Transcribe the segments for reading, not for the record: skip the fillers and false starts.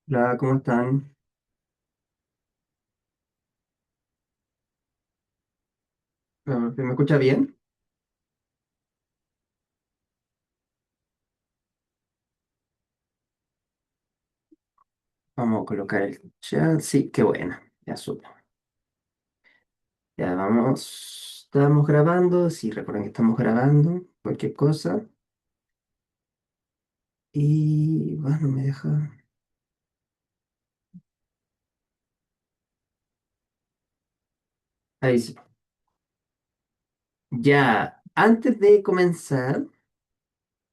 Hola, ¿cómo están? ¿Me escucha bien? Vamos a colocar el chat. Sí, qué bueno. Ya supo. Ya vamos. Estamos grabando. Sí, recuerden que estamos grabando. Cualquier cosa. Y bueno, me deja. Ahí sí. Ya, antes de comenzar,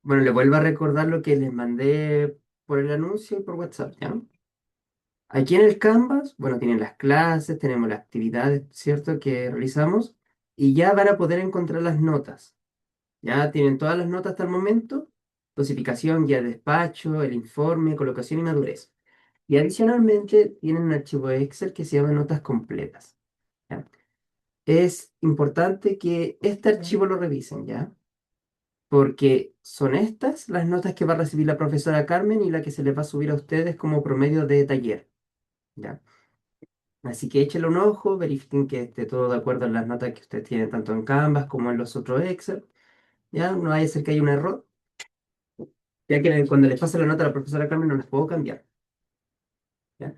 bueno, les vuelvo a recordar lo que les mandé por el anuncio y por WhatsApp, ¿ya? Aquí en el Canvas, bueno, tienen las clases, tenemos las actividades, ¿cierto? Que realizamos. Y ya van a poder encontrar las notas. Ya tienen todas las notas hasta el momento, dosificación, guía de despacho, el informe, colocación y madurez. Y adicionalmente tienen un archivo Excel que se llama notas completas. ¿Ya? Es importante que este archivo lo revisen, ¿ya? Porque son estas las notas que va a recibir la profesora Carmen y la que se les va a subir a ustedes como promedio de taller, ¿ya? Así que échenle un ojo, verifiquen que esté todo de acuerdo en las notas que ustedes tienen tanto en Canvas como en los otros Excel, ¿ya? No vaya a ser que haya un error. Ya que cuando les pase la nota a la profesora Carmen no las puedo cambiar. ¿Ya?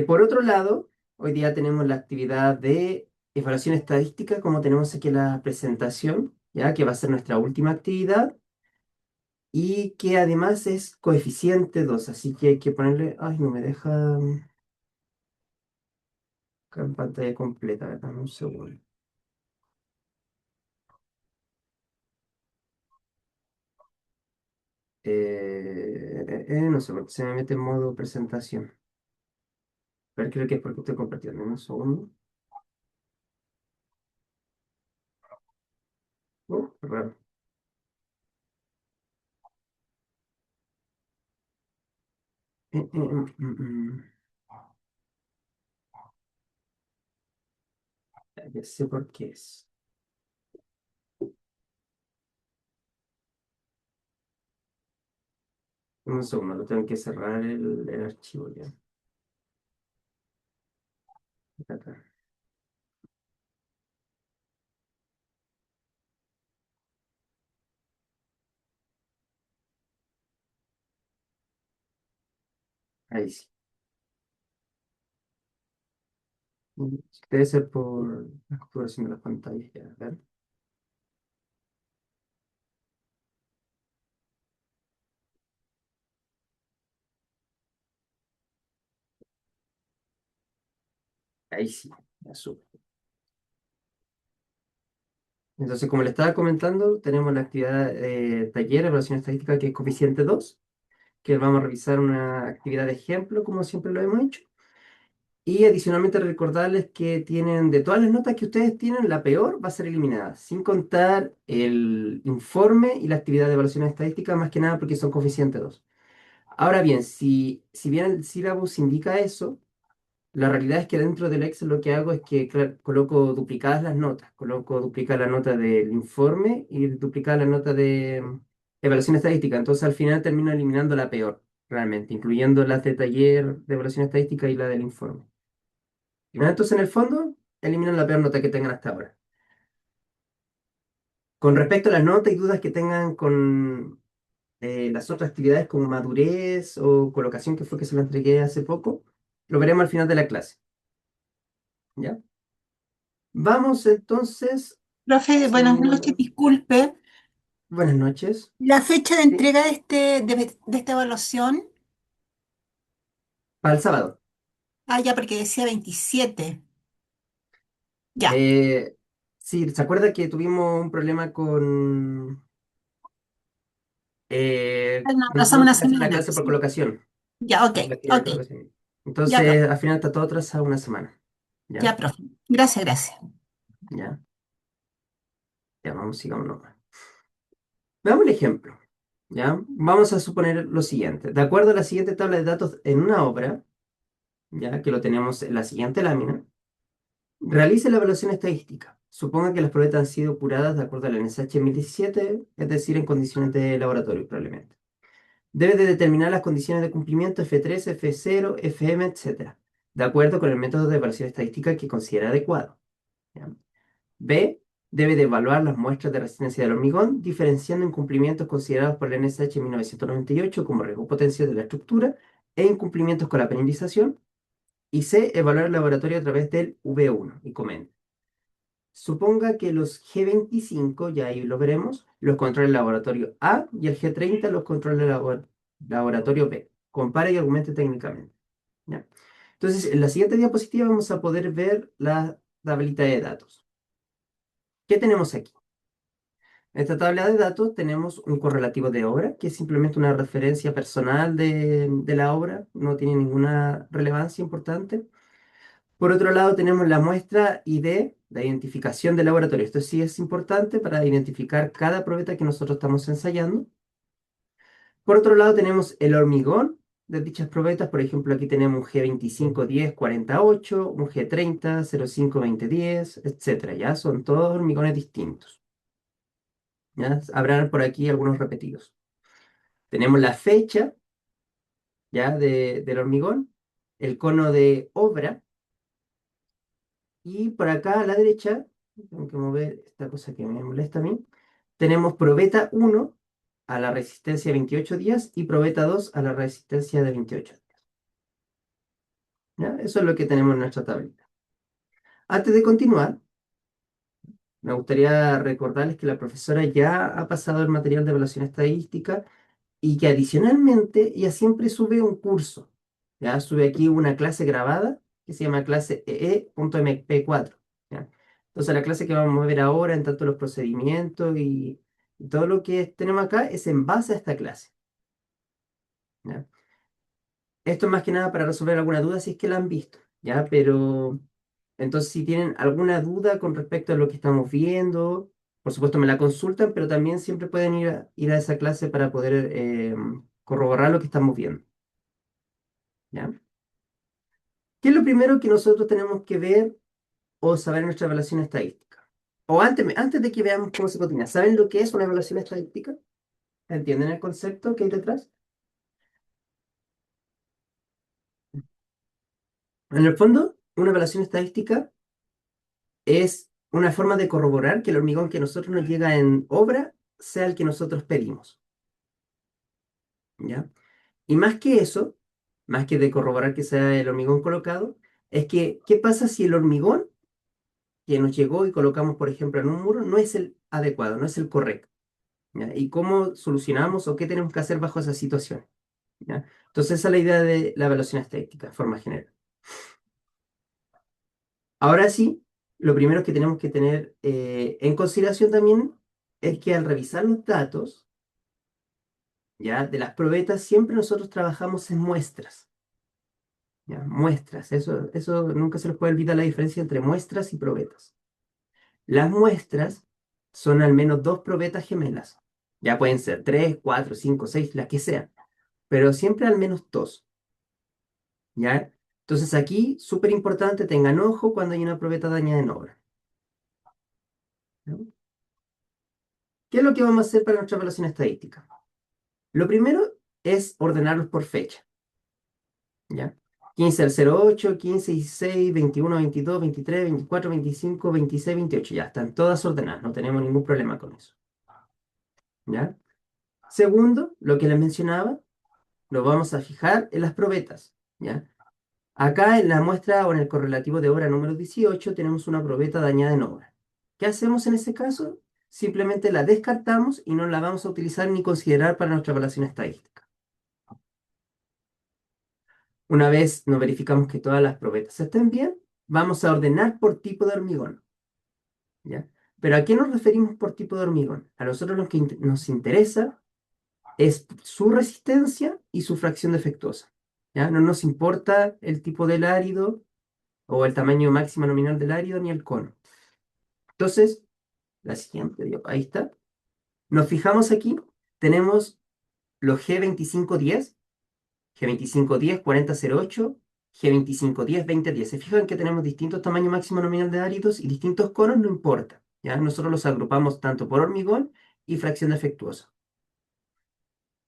Por otro lado, hoy día tenemos la actividad de evaluación estadística, como tenemos aquí en la presentación, ya que va a ser nuestra última actividad y que además es coeficiente 2, así que hay que ponerle, ay, no me deja en pantalla completa, ¿verdad? Un segundo. No sé por qué se me mete en modo presentación. Pero creo que es porque estoy compartiendo. Un segundo. Raro. Ya sé por qué es. Un segundo, lo tengo que cerrar el archivo ya. Acá está. Ahí sí. Debe ser por la configuración de las pantallas ya. A ver. Ahí sí. Ya supe. Entonces, como le estaba comentando, tenemos la actividad taller, evaluación estadística, que es coeficiente 2, que vamos a revisar una actividad de ejemplo, como siempre lo hemos hecho. Y adicionalmente recordarles que tienen, de todas las notas que ustedes tienen, la peor va a ser eliminada, sin contar el informe y la actividad de evaluación estadística, más que nada porque son coeficiente 2. Ahora bien, si bien el syllabus indica eso, la realidad es que dentro del Excel lo que hago es que coloco duplicadas las notas. Coloco duplicada la nota del informe y duplicada la nota de evaluación estadística. Entonces al final termino eliminando la peor, realmente, incluyendo las de taller de evaluación estadística y la del informe. Entonces en el fondo eliminan la peor nota que tengan hasta ahora. Con respecto a las notas y dudas que tengan con las otras actividades como madurez o colocación que fue que se lo entregué hace poco, lo veremos al final de la clase. ¿Ya? Vamos entonces, Profe, si buenas noches, disculpe. buenas noches. La fecha de Sí, entrega de esta evaluación, para el sábado. ya porque decía 27. Ya, Eh, sí, ¿se acuerda que tuvimos un problema con... nos no atrasamos pudimos una hacer la semana. clase por Sí. colocación, Ya, ok, la actividad de ok. colocación. Ya, profe. Entonces, al final está todo atrasado una semana. ¿Ya? Ya, profe. Gracias, gracias. ¿Ya? Ya, vamos, sigamos nomás. Veamos el ejemplo. ¿Ya? Vamos a suponer lo siguiente. De acuerdo a la siguiente tabla de datos en una obra, ya que lo tenemos en la siguiente lámina, realice la evaluación estadística. Suponga que las pruebas han sido curadas de acuerdo al NSH 1017, es decir, en condiciones de laboratorio, probablemente. Debe de determinar las condiciones de cumplimiento F3, F0, FM, etcétera, de acuerdo con el método de evaluación estadística que considera adecuado. ¿Ya? B. Debe de evaluar las muestras de resistencia del hormigón, diferenciando incumplimientos considerados por la NSH en 1998 como riesgo potencial de la estructura e incumplimientos con la penalización. Y C. Evaluar el laboratorio a través del V1 y comenta. Suponga que los G25, ya ahí lo veremos, los controla el laboratorio A y el G30 los controla el laboratorio B. Compare y argumente técnicamente. ¿Ya? Entonces, en la siguiente diapositiva vamos a poder ver la tablita de datos. ¿Qué tenemos aquí? En esta tabla de datos tenemos un correlativo de obra, que es simplemente una referencia personal de la obra, no tiene ninguna relevancia importante. Por otro lado, tenemos la muestra ID, la identificación del laboratorio. Esto sí es importante para identificar cada probeta que nosotros estamos ensayando. Por otro lado, tenemos el hormigón de dichas probetas. Por ejemplo, aquí tenemos un G251048, un G30 052010, etcétera. Ya son todos hormigones distintos. ¿Ya? Habrán por aquí algunos repetidos. Tenemos la fecha ya del hormigón, el cono de obra. Y por acá a la derecha, tengo que mover esta cosa que me molesta a mí, tenemos probeta 1 a la resistencia de 28 días y probeta 2 a la resistencia de 28 días. ¿Ya? Eso es lo que tenemos en nuestra tablita. Antes de continuar, me gustaría recordarles que la profesora ya ha pasado el material de evaluación estadística y que adicionalmente ella siempre sube un curso. Ya sube aquí una clase grabada que se llama clase EE.mp4. ¿Ya? Entonces la clase que vamos a ver ahora, en tanto los procedimientos y todo lo que tenemos acá, es en base a esta clase. ¿Ya? Esto es más que nada para resolver alguna duda si es que la han visto. ¿Ya? Pero entonces si tienen alguna duda con respecto a lo que estamos viendo, por supuesto me la consultan, pero también siempre pueden ir a esa clase para poder corroborar lo que estamos viendo. ¿Ya? ¿Qué es lo primero que nosotros tenemos que ver o saber en nuestra evaluación estadística? O antes de que veamos cómo se cotiza, ¿saben lo que es una evaluación estadística? ¿Entienden el concepto que hay detrás? En el fondo, una evaluación estadística es una forma de corroborar que el hormigón que nosotros nos llega en obra sea el que nosotros pedimos. ¿Ya? Y más que eso, más que de corroborar que sea el hormigón colocado, es que, ¿qué pasa si el hormigón que nos llegó y colocamos, por ejemplo, en un muro, no es el adecuado, no es el correcto? ¿Ya? ¿Y cómo solucionamos o qué tenemos que hacer bajo esa situación? ¿Ya? Entonces, esa es la idea de la evaluación estadística, de forma general. Ahora sí, lo primero que tenemos que tener en consideración también es que al revisar los datos, ¿ya? De las probetas, siempre nosotros trabajamos en muestras. ¿Ya? Muestras, eso nunca se les puede olvidar la diferencia entre muestras y probetas. Las muestras son al menos dos probetas gemelas. Ya pueden ser tres, cuatro, cinco, seis, las que sean, pero siempre al menos dos. ¿Ya? Entonces aquí, súper importante, tengan ojo cuando hay una probeta dañada en obra. ¿No? ¿Qué es lo que vamos a hacer para nuestra evaluación estadística? Lo primero es ordenarlos por fecha. ¿Ya? 15 al 08, 15, 16, 21, 22, 23, 24, 25, 26, 28. Ya, están todas ordenadas, no tenemos ningún problema con eso. ¿Ya? Segundo, lo que les mencionaba, lo vamos a fijar en las probetas. ¿Ya? Acá en la muestra o en el correlativo de obra número 18 tenemos una probeta dañada en obra. ¿Qué hacemos en ese caso? Simplemente la descartamos y no la vamos a utilizar ni considerar para nuestra evaluación estadística. Una vez nos verificamos que todas las probetas estén bien, vamos a ordenar por tipo de hormigón. ¿Ya? Pero ¿a qué nos referimos por tipo de hormigón? A nosotros lo que nos interesa es su resistencia y su fracción defectuosa. ¿Ya? No nos importa el tipo del árido o el tamaño máximo nominal del árido ni el cono. Entonces, la siguiente, ahí está. Nos fijamos aquí, tenemos los G2510, G2510 4008, G2510 2010. Se fijan que tenemos distintos tamaños máximo nominal de áridos y distintos conos, no importa. ¿Ya? Nosotros los agrupamos tanto por hormigón y fracción defectuosa.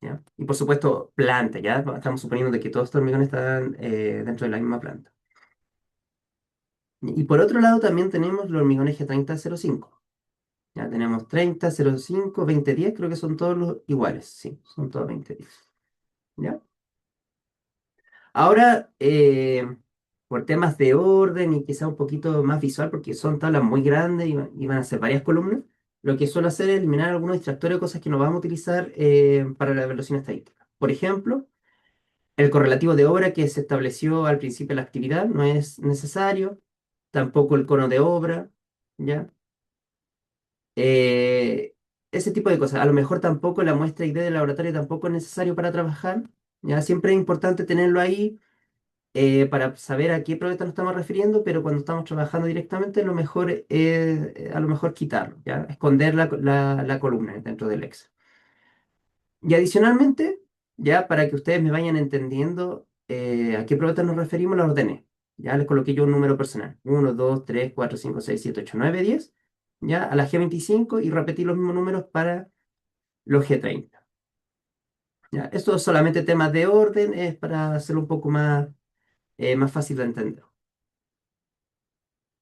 ¿ya? Y por supuesto, planta, ¿ya? Estamos suponiendo de que todos estos hormigones están dentro de la misma planta. Y por otro lado también tenemos los hormigones G3005. Ya tenemos 30, 05, 20, 10, creo que son todos los iguales, sí, son todos 20, 10. ¿Ya? Ahora, por temas de orden y quizá un poquito más visual, porque son tablas muy grandes y van a ser varias columnas, lo que suelo hacer es eliminar algunos distractores o cosas que no vamos a utilizar para la evaluación estadística. Por ejemplo, el correlativo de obra que se estableció al principio de la actividad no es necesario, tampoco el cono de obra, ¿ya? Eh, Ese tipo de cosas. A lo mejor tampoco la muestra ID del laboratorio tampoco es necesario para trabajar, ¿ya? Siempre es importante tenerlo ahí para saber a qué proyecto nos estamos refiriendo, pero cuando estamos trabajando directamente, lo mejor es a lo mejor quitarlo, ¿ya? Esconder la columna dentro del Excel. Y adicionalmente, ya para que ustedes me vayan entendiendo a qué proyecto nos referimos, la ordené. Ya les coloqué yo un número personal. 1, 2, 3, 4, 5, 6, 7, 8, 9, 10. Ya a la G25 y repetí los mismos números para los G30. Ya, esto es solamente temas de orden, es para hacerlo un poco más fácil de entender.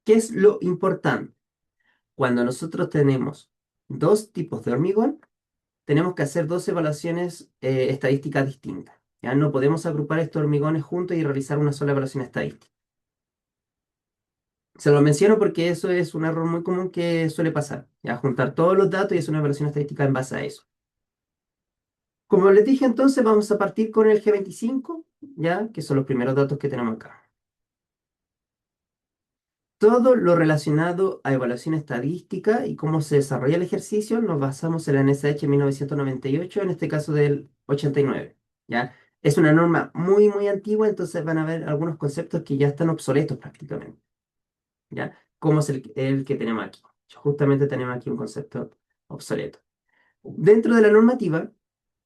¿Qué es lo importante? Cuando nosotros tenemos dos tipos de hormigón, tenemos que hacer dos evaluaciones estadísticas distintas. Ya no podemos agrupar estos hormigones juntos y realizar una sola evaluación estadística. Se lo menciono porque eso es un error muy común que suele pasar. Ya juntar todos los datos y hacer una evaluación estadística en base a eso. Como les dije entonces, vamos a partir con el G25, ya que son los primeros datos que tenemos acá. Todo lo relacionado a evaluación estadística y cómo se desarrolla el ejercicio, nos basamos en la NSH 1998, en este caso del 89, ¿ya? Es una norma muy, muy antigua, entonces van a ver algunos conceptos que ya están obsoletos prácticamente, ¿ya? Como es el que tenemos aquí. Justamente tenemos aquí un concepto obsoleto. Dentro de la normativa,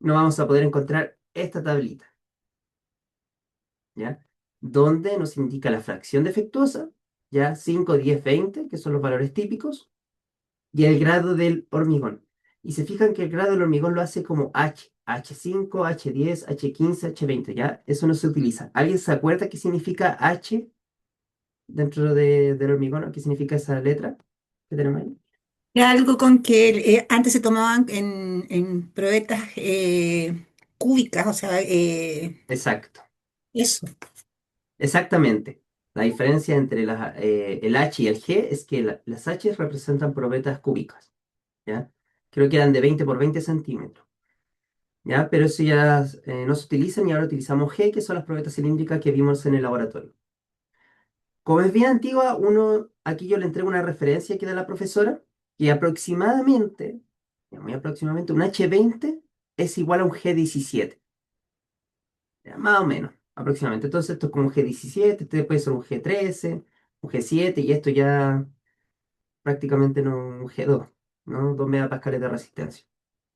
no vamos a poder encontrar esta tablita, ¿ya? Donde nos indica la fracción defectuosa, ¿ya? 5, 10, 20, que son los valores típicos, y el grado del hormigón. Y se fijan que el grado del hormigón lo hace como H, H5, H10, H15, H20, ¿ya? Eso no se utiliza. ¿Alguien se acuerda qué significa H dentro del hormigón? ¿O qué significa esa letra que tenemos ahí? Era algo con que antes se tomaban en probetas cúbicas, o sea, Exacto, eso. exactamente. La diferencia entre el H y el G es que las H representan probetas cúbicas, ¿ya? Creo que eran de 20 por 20 centímetros. ¿Ya? Pero eso ya no se utilizan y ahora utilizamos G, que son las probetas cilíndricas que vimos en el laboratorio. Como es bien antigua, aquí yo le entrego una referencia que da la profesora, que aproximadamente, ya muy aproximadamente, un H20 es igual a un G17, ya, más o menos, aproximadamente. Entonces esto es como un G17, este puede ser un G13, un G7 y esto ya prácticamente no un G2, ¿no? 2 megapascales de resistencia.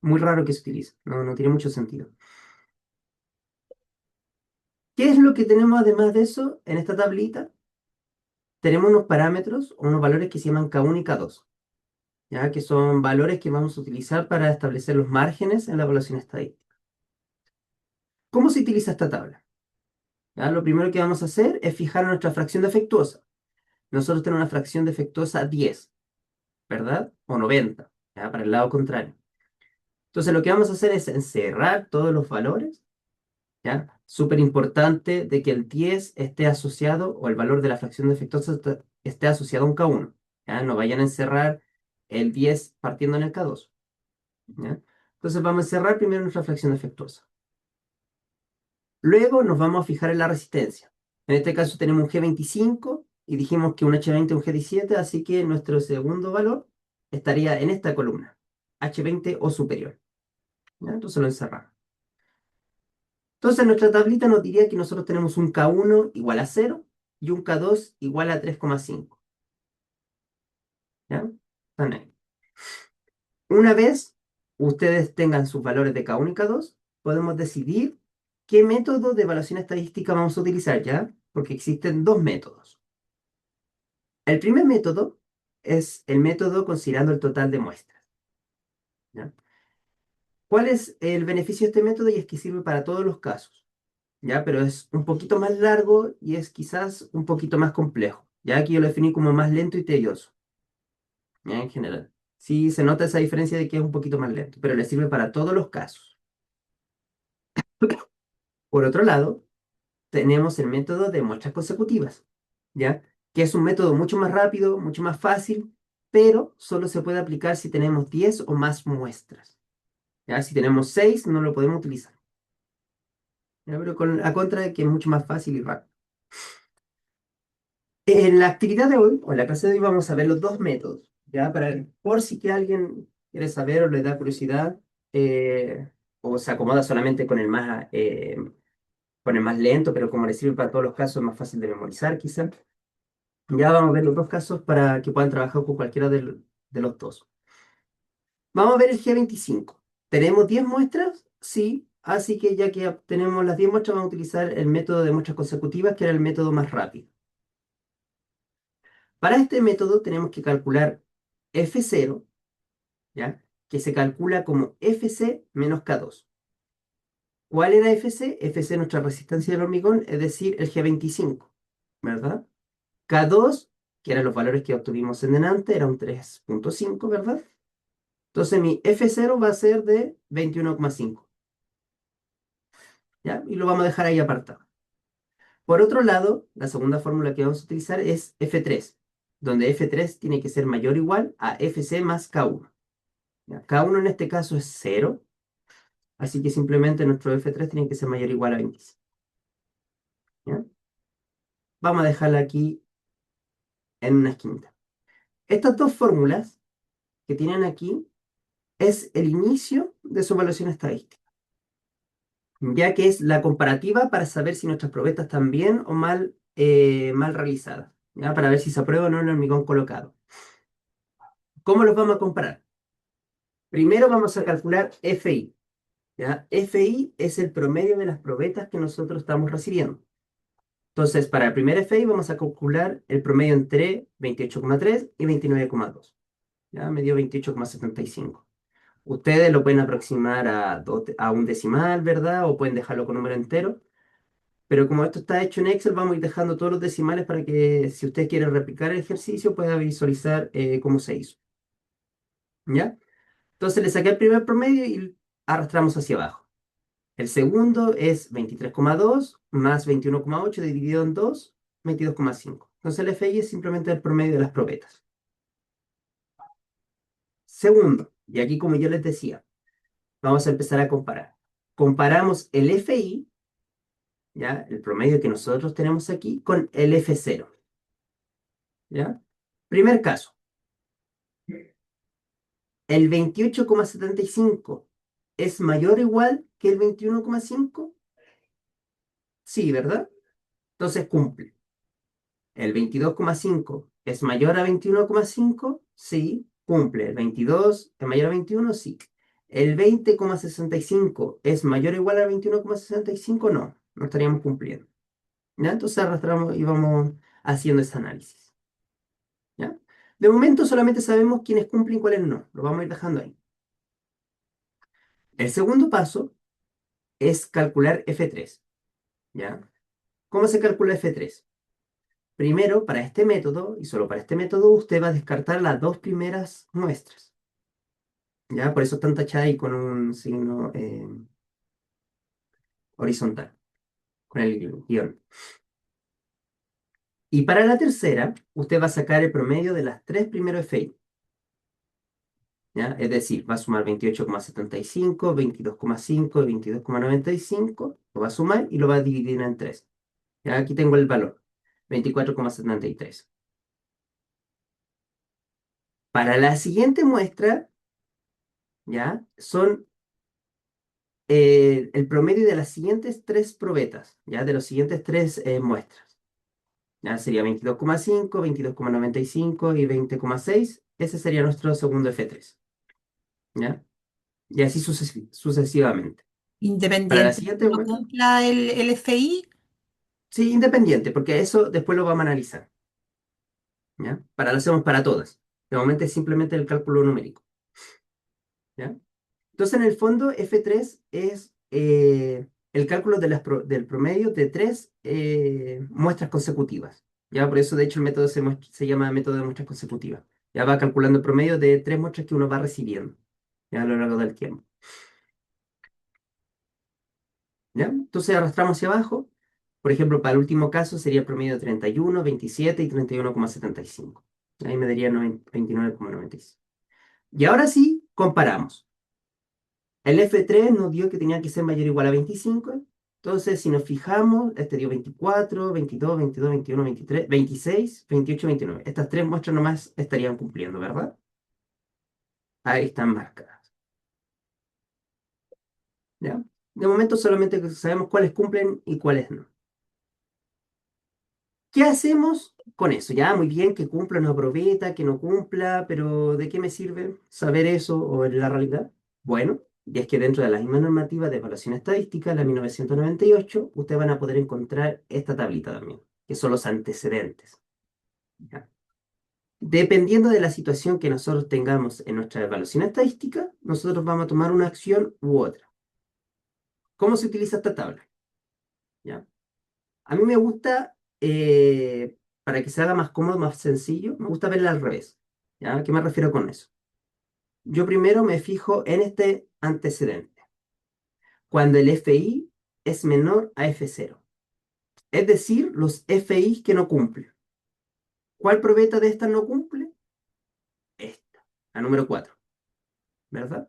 Muy raro que se utilice, no tiene mucho sentido. ¿Qué es lo que tenemos además de eso en esta tablita? Tenemos unos parámetros, unos valores que se llaman K1 y K2, ¿ya? Que son valores que vamos a utilizar para establecer los márgenes en la evaluación estadística. ¿Cómo se utiliza esta tabla? ¿Ya? Lo primero que vamos a hacer es fijar nuestra fracción defectuosa. Nosotros tenemos una fracción defectuosa 10, ¿verdad? O 90, ¿ya? Para el lado contrario. Entonces lo que vamos a hacer es encerrar todos los valores, ¿ya? Súper importante de que el 10 esté asociado, o el valor de la fracción defectuosa esté asociado a un K1, ¿ya? No vayan a encerrar el 10 partiendo en el K2, ¿ya? Entonces vamos a encerrar primero nuestra fracción defectuosa. Luego nos vamos a fijar en la resistencia. En este caso tenemos un G25 y dijimos que un H20 es un G17, así que nuestro segundo valor estaría en esta columna, H20 o superior, ¿ya? Entonces lo encerramos. Entonces nuestra tablita nos diría que nosotros tenemos un K1 igual a 0 y un K2 igual a 3,5. ¿Ya? Están ahí. Una vez ustedes tengan sus valores de K1 y K2, podemos decidir qué método de evaluación estadística vamos a utilizar, ¿ya? Porque existen dos métodos. El primer método es el método considerando el total de muestras, ¿ya? ¿Cuál es el beneficio de este método? Y es que sirve para todos los casos, ¿ya? Pero es un poquito más largo y es quizás un poquito más complejo, ya que yo lo definí como más lento y tedioso, ¿ya? En general. Sí, se nota esa diferencia de que es un poquito más lento, pero le sirve para todos los casos. Por otro lado, tenemos el método de muestras consecutivas, ¿ya? Que es un método mucho más rápido, mucho más fácil, pero solo se puede aplicar si tenemos 10 o más muestras, ¿ya? Si tenemos 6, no lo podemos utilizar, ¿ya? Pero con la contra de que es mucho más fácil y rápido. En la actividad de hoy, o en la clase de hoy, vamos a ver los dos métodos, ¿ya? Por si que alguien quiere saber o le da curiosidad, o se acomoda solamente con el más lento, pero como le sirve para todos los casos, es más fácil de memorizar, quizás. Ya vamos a ver los dos casos para que puedan trabajar con cualquiera de los dos. Vamos a ver el G25. ¿Tenemos 10 muestras? Sí. Así que ya que tenemos las 10 muestras, vamos a utilizar el método de muestras consecutivas, que era el método más rápido. Para este método tenemos que calcular F0, ¿ya? Que se calcula como FC menos K2. ¿Cuál era FC? FC es nuestra resistencia del hormigón, es decir, el G25, ¿verdad? K2, que eran los valores que obtuvimos en delante, era un 3,5, ¿verdad? Entonces mi F0 va a ser de 21,5, ¿ya? Y lo vamos a dejar ahí apartado. Por otro lado, la segunda fórmula que vamos a utilizar es F3, donde F3 tiene que ser mayor o igual a FC más K1. ¿Ya? K1 en este caso es 0, así que simplemente nuestro F3 tiene que ser mayor o igual a 25. ¿Ya? Vamos a dejarla aquí en una esquinita. Estas dos fórmulas que tienen aquí es el inicio de su evaluación estadística, ya que es la comparativa para saber si nuestras probetas están bien o mal realizadas, ¿ya? Para ver si se aprueba o no el hormigón colocado. ¿Cómo los vamos a comparar? Primero vamos a calcular FI, ¿ya? FI es el promedio de las probetas que nosotros estamos recibiendo. Entonces, para el primer FI vamos a calcular el promedio entre 28,3 y 29,2. ¿Ya? Me dio 28,75. Ustedes lo pueden aproximar a un decimal, ¿verdad? O pueden dejarlo con número entero. Pero como esto está hecho en Excel, vamos a ir dejando todos los decimales para que si usted quiere replicar el ejercicio pueda visualizar cómo se hizo. ¿Ya? Entonces le saqué el primer promedio y arrastramos hacia abajo. El segundo es 23,2 más 21,8 dividido en 2, 22,5. Entonces el FI es simplemente el promedio de las probetas. Segundo, y aquí como yo les decía, vamos a empezar a comparar. Comparamos el FI, ¿ya? El promedio que nosotros tenemos aquí, con el F0, ¿ya? Primer caso, el 28,75 es mayor o igual que el 21,5. Sí, ¿verdad? Entonces cumple. El 22,5 es mayor a 21,5. Sí, cumple. El 22 es mayor a 21. Sí. El 20,65 es mayor o igual a 21,65. No, no estaríamos cumpliendo. ¿Ya? Entonces arrastramos y vamos haciendo ese análisis. ¿Ya? De momento solamente sabemos quiénes cumplen y cuáles no. Lo vamos a ir dejando ahí. El segundo paso es calcular F3. ¿Ya? ¿Cómo se calcula F3? Primero, para este método, y solo para este método, usted va a descartar las dos primeras muestras. ¿Ya? Por eso están tachadas ahí con un signo horizontal, con el guión. Y para la tercera, usted va a sacar el promedio de las tres primeros FI. ¿Ya? Es decir, va a sumar 28,75, 22,5 y 22,95. Lo va a sumar y lo va a dividir en tres. ¿Ya? Aquí tengo el valor, 24,73. Para la siguiente muestra, ¿ya? Son el promedio de las siguientes tres probetas, ¿ya? De los siguientes tres muestras. ¿Ya? Sería 22,5, 22,95 y 20,6. Ese sería nuestro segundo F3. ¿Ya? Y así sucesivamente. Para la Independiente de siguiente que no muestra, cumpla el FI, sí, independiente, porque eso después lo vamos a analizar. ¿Ya? Lo hacemos para todas. De momento es simplemente el cálculo numérico. ¿Ya? Entonces, en el fondo, F3 es el cálculo de del promedio de tres muestras consecutivas. ¿Ya? Por eso, de hecho, el método se llama método de muestras consecutivas. Ya va calculando el promedio de tres muestras que uno va recibiendo, ya a lo largo del tiempo. ¿Ya? Entonces, arrastramos hacia abajo. Por ejemplo, para el último caso sería el promedio de 31, 27 y 31,75. Ahí me daría 29,96. Y ahora sí, comparamos. El F3 nos dio que tenía que ser mayor o igual a 25. Entonces, si nos fijamos, este dio 24, 22, 22, 21, 23, 26, 28, 29. Estas tres muestras nomás estarían cumpliendo, ¿verdad? Ahí están marcadas. ¿Ya? De momento solamente sabemos cuáles cumplen y cuáles no. ¿Qué hacemos con eso? Ya, muy bien, que cumpla una probeta, que no cumpla, pero ¿de qué me sirve saber eso o en la realidad? Bueno, y es que dentro de la misma normativa de evaluación estadística, la 1998, ustedes van a poder encontrar esta tablita también, que son los antecedentes. ¿Ya? Dependiendo de la situación que nosotros tengamos en nuestra evaluación estadística, nosotros vamos a tomar una acción u otra. ¿Cómo se utiliza esta tabla? ¿Ya? A mí me gusta, para que se haga más cómodo, más sencillo, me gusta verla al revés. ¿Ya? ¿A qué me refiero con eso? Yo primero me fijo en este antecedente, cuando el FI es menor a F0, es decir, los FI que no cumplen. ¿Cuál probeta de estas no cumple? Esta, la número 4, ¿verdad?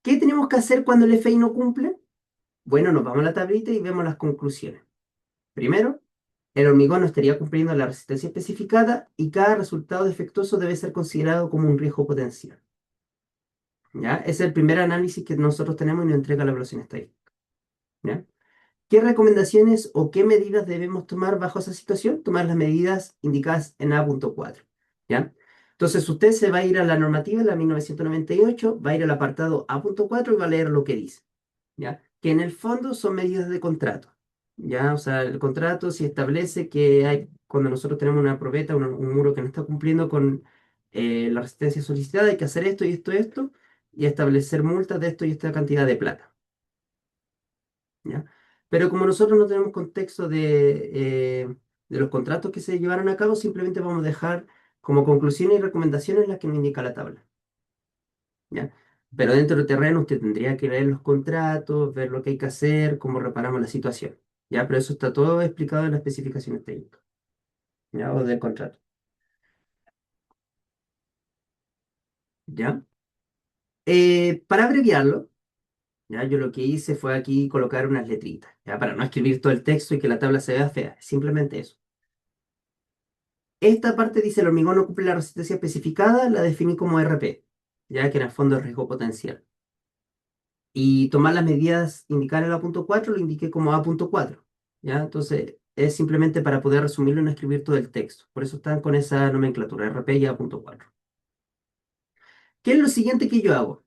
¿Qué tenemos que hacer cuando el FI no cumple? Bueno, nos vamos a la tablita y vemos las conclusiones. Primero, el hormigón no estaría cumpliendo la resistencia especificada y cada resultado defectuoso debe ser considerado como un riesgo potencial. ¿Ya? Ese es el primer análisis que nosotros tenemos y nos entrega la evaluación estadística. ¿Ya? ¿Qué recomendaciones o qué medidas debemos tomar bajo esa situación? Tomar las medidas indicadas en A.4. ¿Ya? Entonces usted se va a ir a la normativa, la 1998, va a ir al apartado A.4 y va a leer lo que dice. ¿Ya? Que en el fondo son medidas de contrato. ¿Ya? O sea, el contrato si establece que hay, cuando nosotros tenemos una probeta, un muro que no está cumpliendo con la resistencia solicitada, hay que hacer esto y esto y esto, y establecer multas de esto y esta cantidad de plata. ¿Ya? Pero como nosotros no tenemos contexto de los contratos que se llevaron a cabo, simplemente vamos a dejar como conclusiones y recomendaciones las que nos indica la tabla. ¿Ya? Pero dentro del terreno usted tendría que leer los contratos, ver lo que hay que hacer, cómo reparamos la situación. ¿Ya? Pero eso está todo explicado en las especificaciones técnicas, ¿ya? O del contrato. ¿Ya? Para abreviarlo, ¿ya? Yo lo que hice fue aquí colocar unas letritas, ¿ya? Para no escribir todo el texto y que la tabla se vea fea. Simplemente eso. Esta parte dice el hormigón no cumple la resistencia especificada, la definí como RP, ya que en el fondo es riesgo potencial. Y tomar las medidas indicadas en la punto 4 lo indiqué como A.4. ¿Ya? Entonces, es simplemente para poder resumirlo y no escribir todo el texto. Por eso están con esa nomenclatura, RP y A.4. ¿Qué es lo siguiente que yo hago?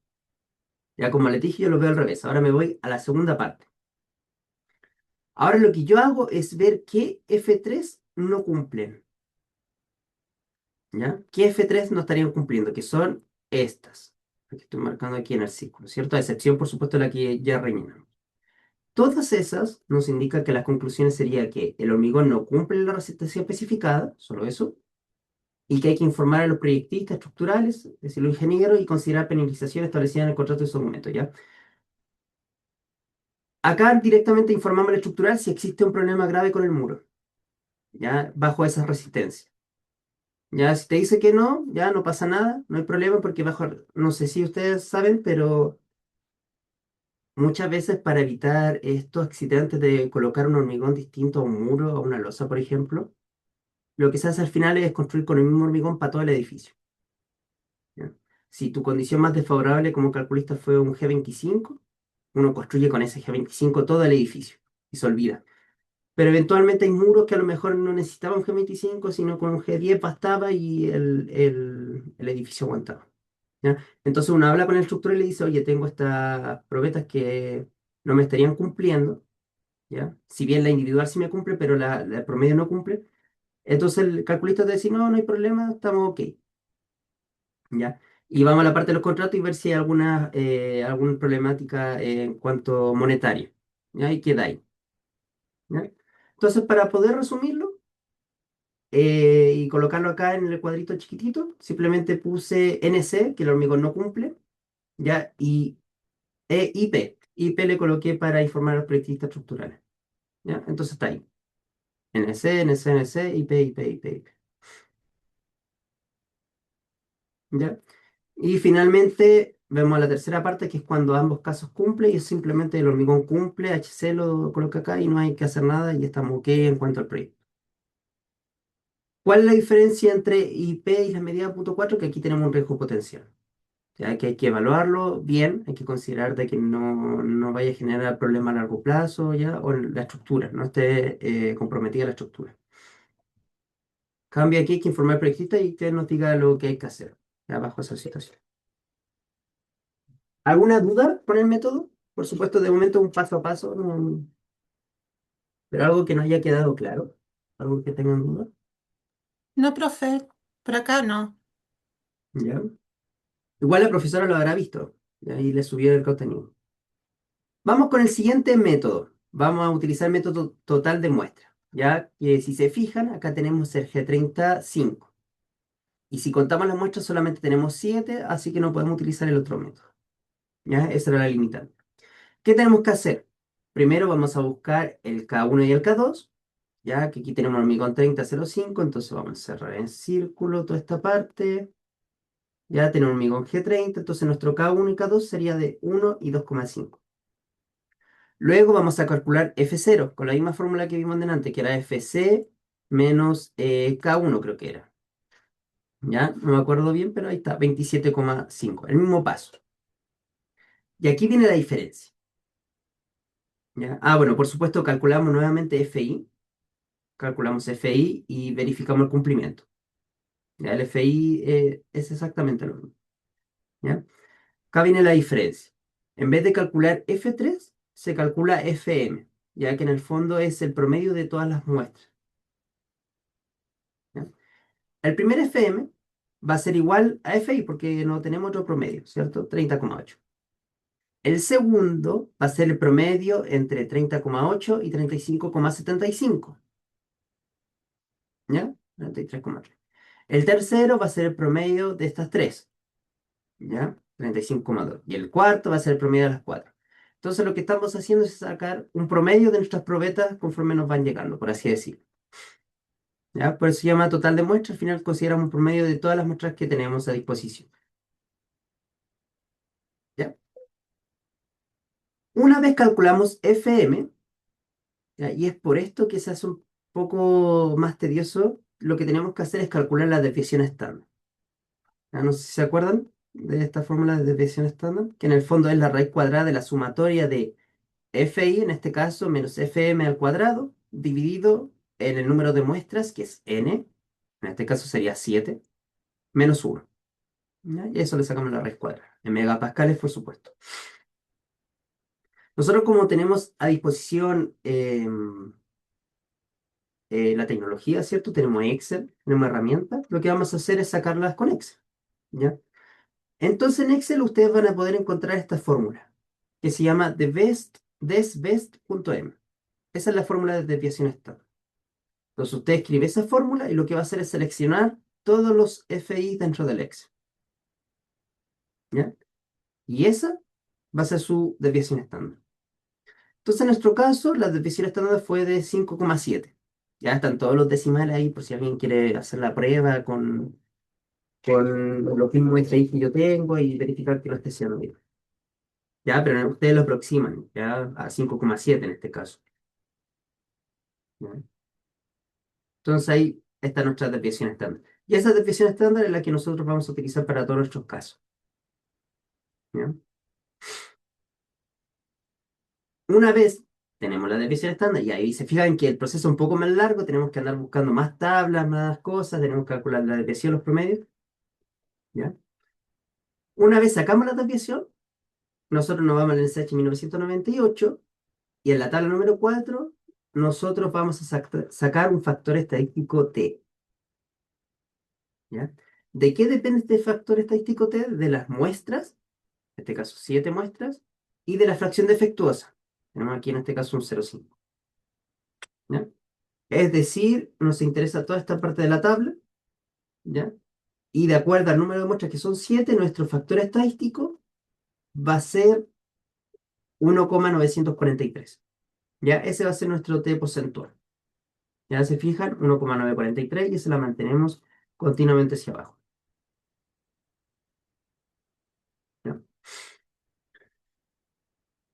Ya como les dije, yo lo veo al revés. Ahora me voy a la segunda parte. Ahora lo que yo hago es ver qué F3 no cumplen. ¿Ya? ¿Qué F3 no estarían cumpliendo? Que son estas. Aquí estoy marcando aquí en el círculo, ¿cierto? A excepción, por supuesto, de la que ya rellenamos. Todas esas nos indican que las conclusiones serían que el hormigón no cumple la resistencia especificada, solo eso, y que hay que informar a los proyectistas estructurales, es decir, los ingenieros, y considerar penalización establecida en el contrato de esos momentos, ¿ya? Acá directamente informamos al estructural si existe un problema grave con el muro, ¿ya? Bajo esa resistencia. Ya, si te dice que no, ya no pasa nada, no hay problema porque bajo, no sé si ustedes saben, pero muchas veces para evitar estos accidentes de colocar un hormigón distinto a un muro, a una losa, por ejemplo, lo que se hace al final es construir con el mismo hormigón para todo el edificio. ¿Ya? Si tu condición más desfavorable como calculista fue un G25, uno construye con ese G25 todo el edificio y se olvida. Pero eventualmente hay muros que a lo mejor no necesitaban un G25, sino con un G10 bastaba y el edificio aguantaba. ¿Ya? Entonces uno habla con el instructor y le dice, oye, tengo estas probetas que no me estarían cumpliendo, ¿ya? Si bien la individual sí me cumple, pero la promedio no cumple. Entonces el calculista te dice, no, no hay problema, estamos ok, ¿ya? Y vamos a la parte de los contratos y ver si hay alguna problemática en cuanto monetario. ¿Ya? Y queda ahí. ¿Ya? Entonces, para poder resumirlo y colocarlo acá en el cuadrito chiquitito, simplemente puse NC, que el hormigón no cumple, ¿ya? Y IP. IP le coloqué para informar a los proyectistas estructurales. ¿Ya? Entonces está ahí. NC, NC, NC, IP, IP, IP, IP. ¿Ya? Y finalmente vemos la tercera parte, que es cuando ambos casos cumplen, y es simplemente el hormigón cumple, HC lo coloca acá y no hay que hacer nada y estamos ok en cuanto al proyecto. ¿Cuál es la diferencia entre IP y la medida punto 4? Que aquí tenemos un riesgo potencial. Ya que hay que evaluarlo bien, hay que considerar de que no vaya a generar problemas a largo plazo ya, o la estructura, no esté comprometida la estructura. Cambia aquí, hay que informar al proyectista y que nos diga lo que hay que hacer ya, bajo esa situación. ¿Alguna duda con el método? Por supuesto, de momento un paso a paso, pero algo que no haya quedado claro, algo que tengan duda, No, profe, por acá no. ¿ya? Igual la profesora lo habrá visto, y ahí le subió el contenido. Vamos con el siguiente método. Vamos a utilizar el método total de muestra, ya que si se fijan, acá tenemos el G35. Y si contamos las muestras solamente tenemos 7, así que no podemos utilizar el otro método, ¿ya? Esa era la limitante. ¿Qué tenemos que hacer? Primero vamos a buscar el K1 y el K2, ya que aquí tenemos hormigón 30,05, entonces vamos a cerrar en círculo toda esta parte. Ya tenemos hormigón G30, entonces nuestro K1 y K2 sería de 1 y 2,5. Luego vamos a calcular F0 con la misma fórmula que vimos delante, que era FC menos K1 creo que era. Ya, no me acuerdo bien, pero ahí está, 27,5, el mismo paso. Y aquí viene la diferencia. ¿Ya? Ah, bueno, por supuesto calculamos nuevamente FI, calculamos FI y verificamos el cumplimiento. ¿Ya? El FI es exactamente lo mismo. ¿Ya? Acá viene la diferencia. En vez de calcular F3, se calcula FM, ya que en el fondo es el promedio de todas las muestras. ¿Ya? El primer FM va a ser igual a FI porque no tenemos otro promedio, ¿cierto? 30,8. El segundo va a ser el promedio entre 30,8 y 35,75. ¿Ya? 33,3. El tercero va a ser el promedio de estas tres. ¿Ya? 35,2. Y el cuarto va a ser el promedio de las cuatro. Entonces lo que estamos haciendo es sacar un promedio de nuestras probetas conforme nos van llegando, por así decirlo. ¿Ya? Por eso se llama total de muestras. Al final consideramos un promedio de todas las muestras que tenemos a disposición. ¿Ya? Una vez calculamos FM, ¿ya? Y es por esto que se hace un poco más tedioso, lo que tenemos que hacer es calcular la desviación estándar. ¿Ya? No sé si se acuerdan de esta fórmula de desviación estándar, que en el fondo es la raíz cuadrada de la sumatoria de FI, en este caso, menos FM al cuadrado, dividido en el número de muestras, que es N, en este caso sería 7 menos 1. ¿Ya? Y eso le sacamos la raíz cuadrada, en megapascales, por supuesto. Nosotros como tenemos a disposición la tecnología, ¿cierto? Tenemos Excel, tenemos herramientas, lo que vamos a hacer es sacarlas con Excel, ¿ya? Entonces en Excel ustedes van a poder encontrar esta fórmula, que se llama desbest.m. Esa es la fórmula de desviación estándar. Entonces usted escribe esa fórmula y lo que va a hacer es seleccionar todos los FI dentro del Excel, ¿ya? Y esa va a ser su desviación estándar. Entonces en nuestro caso la desviación estándar fue de 5,7. Ya están todos los decimales ahí por si alguien quiere hacer la prueba con los mismos FI que yo tengo y verificar que lo esté haciendo bien. Ya, pero ustedes lo aproximan, ya a 5,7 en este caso. ¿Ya? Entonces ahí está nuestra desviación estándar. Y esa desviación estándar es la que nosotros vamos a utilizar para todos nuestros casos. ¿Ya? Una vez tenemos la desviación estándar y ahí se fijan que el proceso es un poco más largo, tenemos que andar buscando más tablas, más cosas, tenemos que calcular la desviación, los promedios. ¿Ya? Una vez sacamos la desviación, nosotros nos vamos al NSH 1998 y en la tabla número 4 nosotros vamos a sacar un factor estadístico T. ¿Ya? ¿De qué depende este factor estadístico T? De las muestras, en este caso 7 muestras, y de la fracción defectuosa. Tenemos aquí en este caso un 0,5. ¿Ya? Es decir, nos interesa toda esta parte de la tabla, ¿ya? Y de acuerdo al número de muestras que son 7, nuestro factor estadístico va a ser 1,943. ¿Ya? Ese va a ser nuestro T porcentual. Ya se fijan, 1,943 y ese la mantenemos continuamente hacia abajo. ¿Ya?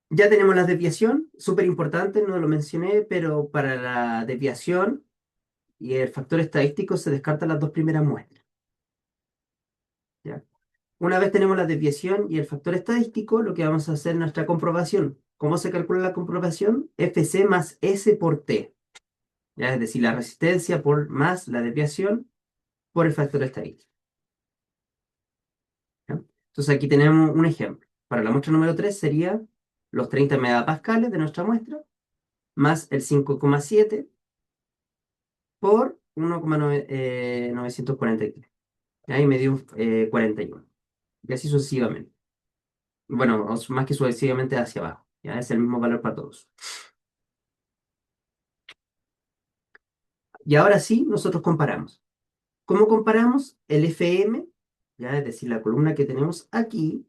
Ya tenemos la desviación, súper importante, no lo mencioné, pero para la desviación y el factor estadístico se descartan las dos primeras muestras. ¿Ya? Una vez tenemos la desviación y el factor estadístico, lo que vamos a hacer es nuestra comprobación. ¿Cómo se calcula la comprobación? FC más S por T. ¿Ya? Es decir, la resistencia por más la desviación por el factor estadístico. ¿Ya? Entonces aquí tenemos un ejemplo. Para la muestra número 3 sería los 30 megapascales de nuestra muestra más el 5,7 por 1,943. Ahí me dio 41. Y así sucesivamente. Bueno, más que sucesivamente hacia abajo. Ya es el mismo valor para todos. Y ahora sí, nosotros comparamos. ¿Cómo comparamos? El FM, ya es decir, la columna que tenemos aquí,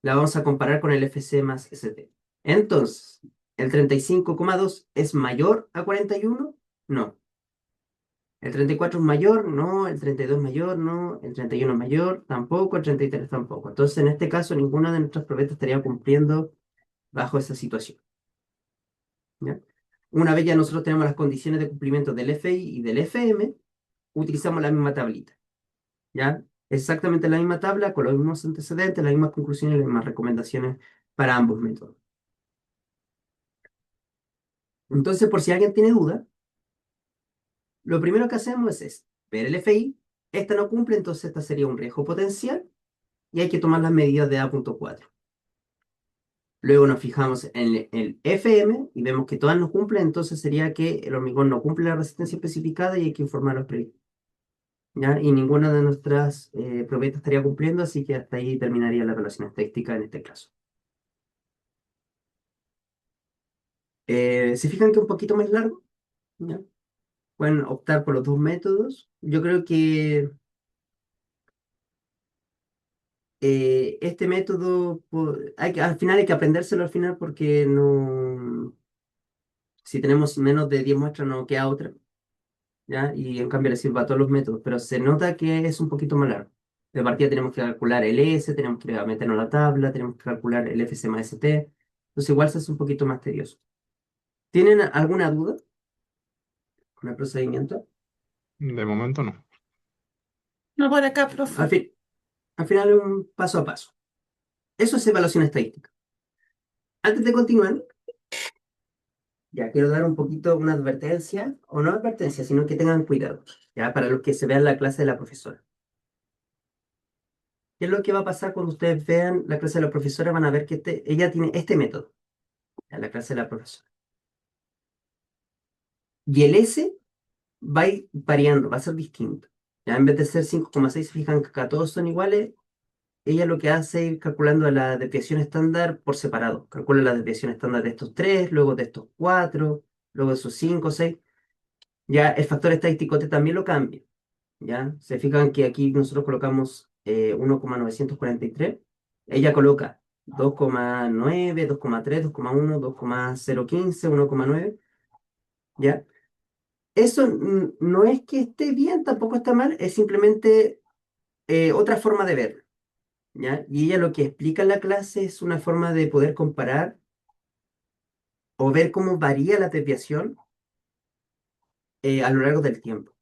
la vamos a comparar con el FC más ST. Entonces, ¿el 35,2 es mayor a 41? No. ¿El 34 es mayor? No. ¿El 32 es mayor? No. ¿El 31 es mayor? Tampoco. ¿El 33 tampoco? Entonces, en este caso, ninguna de nuestras probetas estaría cumpliendo bajo esa situación. ¿Ya? Una vez ya nosotros tenemos las condiciones de cumplimiento del FI y del FM, utilizamos la misma tablita. ¿Ya? Exactamente la misma tabla, con los mismos antecedentes, las mismas conclusiones y las mismas recomendaciones para ambos métodos. Entonces, por si alguien tiene duda, lo primero que hacemos es ver el FI. Esta no cumple, entonces esta sería un riesgo potencial y hay que tomar las medidas de A.4. Luego nos fijamos en el FM y vemos que todas no cumplen, entonces sería que el hormigón no cumple la resistencia especificada y hay que informar a los proyectos. ¿Ya? Y ninguna de nuestras probetas estaría cumpliendo, así que hasta ahí terminaría la relación estadística en este caso. ¿Se fijan que es un poquito más largo? ¿Ya? Pueden optar por los dos métodos. Yo creo que este método, al final hay que aprendérselo al final porque no, si tenemos menos de 10 muestras no queda otra, ¿ya? Y en cambio le sirve a todos los métodos, pero se nota que es un poquito más largo. De partida tenemos que calcular el S, tenemos que meternos a la tabla, tenemos que calcular el FC más ST, entonces igual se hace un poquito más tedioso. ¿Tienen alguna duda con el procedimiento? De momento no. No por acá, Al profe. fin, al final es un paso a paso. Eso es evaluación estadística. Antes de continuar, ya quiero dar un poquito una advertencia, o no advertencia, sino que tengan cuidado, ya para los que se vean la clase de la profesora. ¿Qué es lo que va a pasar cuando ustedes vean la clase de la profesora? Van a ver que ella tiene este método, ya, la clase de la profesora. Y el S va a ir variando, va a ser distinto. Ya en vez de ser 5,6, se fijan que acá todos son iguales. Ella lo que hace es ir calculando la desviación estándar por separado. Calcula la desviación estándar de estos tres, luego de estos cuatro, luego de esos cinco, seis. Ya el factor estadístico T también lo cambia. ¿Ya? Se fijan que aquí nosotros colocamos 1,943. Ella coloca 2,9, 2,3, 2,1, 2,015, 1,9. ¿Ya? Eso no es que esté bien, tampoco está mal, es simplemente otra forma de ver. ¿Ya? Y ella lo que explica en la clase es una forma de poder comparar o ver cómo varía la desviación a lo largo del tiempo.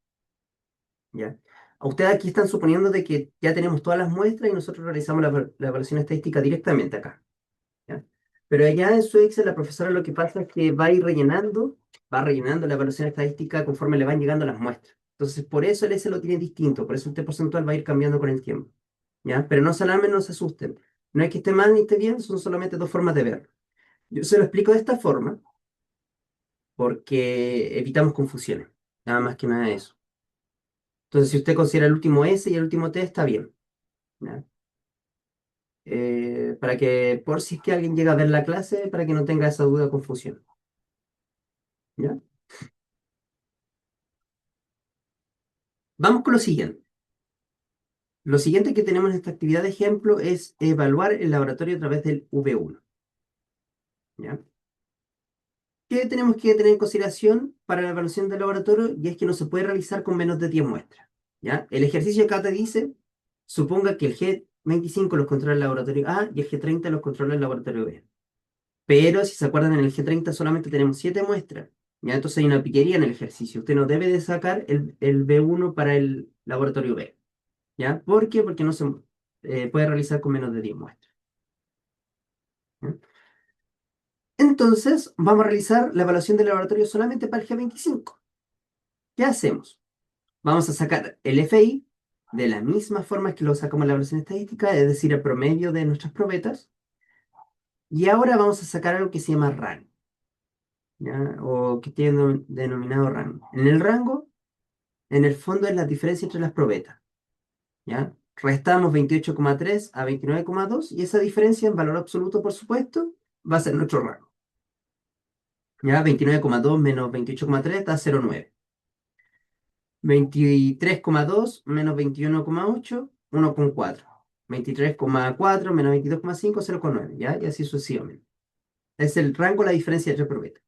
¿Ya? A ustedes aquí están suponiendo de que ya tenemos todas las muestras y nosotros realizamos la evaluación estadística directamente acá. ¿Ya? Pero allá en su Excel la profesora lo que pasa es que va rellenando la evaluación estadística conforme le van llegando las muestras. Entonces, por eso el S lo tiene distinto, por eso el T porcentual va a ir cambiando con el tiempo. ¿Ya? Pero no solamente no se asusten. No es que esté mal ni esté bien, son solamente dos formas de verlo. Yo se lo explico de esta forma porque evitamos confusiones. Nada más que nada de eso. Entonces, si usted considera el último S y el último T, está bien. ¿Ya? Para que, por si es que alguien llega a ver la clase, para que no tenga esa duda o confusión. ¿Ya? Vamos con lo siguiente. Lo siguiente que tenemos en esta actividad de ejemplo es evaluar el laboratorio a través del V1. ¿Ya? ¿Qué tenemos que tener en consideración para la evaluación del laboratorio? Y es que no se puede realizar con menos de 10 muestras. ¿Ya? El ejercicio acá te dice, suponga que el G25 los controla el laboratorio A y el G30 los controla el laboratorio B. Pero si se acuerdan, en el G30 solamente tenemos 7 muestras. ¿Ya? Entonces hay una piquería en el ejercicio. Usted no debe de sacar el B1 para el laboratorio B. ¿Ya? ¿Por qué? Porque no se puede realizar con menos de 10 muestras. ¿Ya? Entonces, vamos a realizar la evaluación del laboratorio solamente para el G25. ¿Qué hacemos? Vamos a sacar el FI de la misma forma que lo sacamos en la evaluación estadística, es decir, el promedio de nuestras probetas. Y ahora vamos a sacar algo que se llama rango, ¿ya? O que tiene denominado rango. En el rango, en el fondo, es la diferencia entre las probetas, ¿ya? Restamos 28,3 a 29,2 y esa diferencia en valor absoluto, por supuesto, va a ser nuestro rango. ¿Ya? 29,2 menos 28,3 da 0,9. 23,2 menos 21,8, 1,4. 23,4 menos 22,5, 0,9, ¿ya? Y así sucesivamente. Es el rango, la diferencia entre probetas.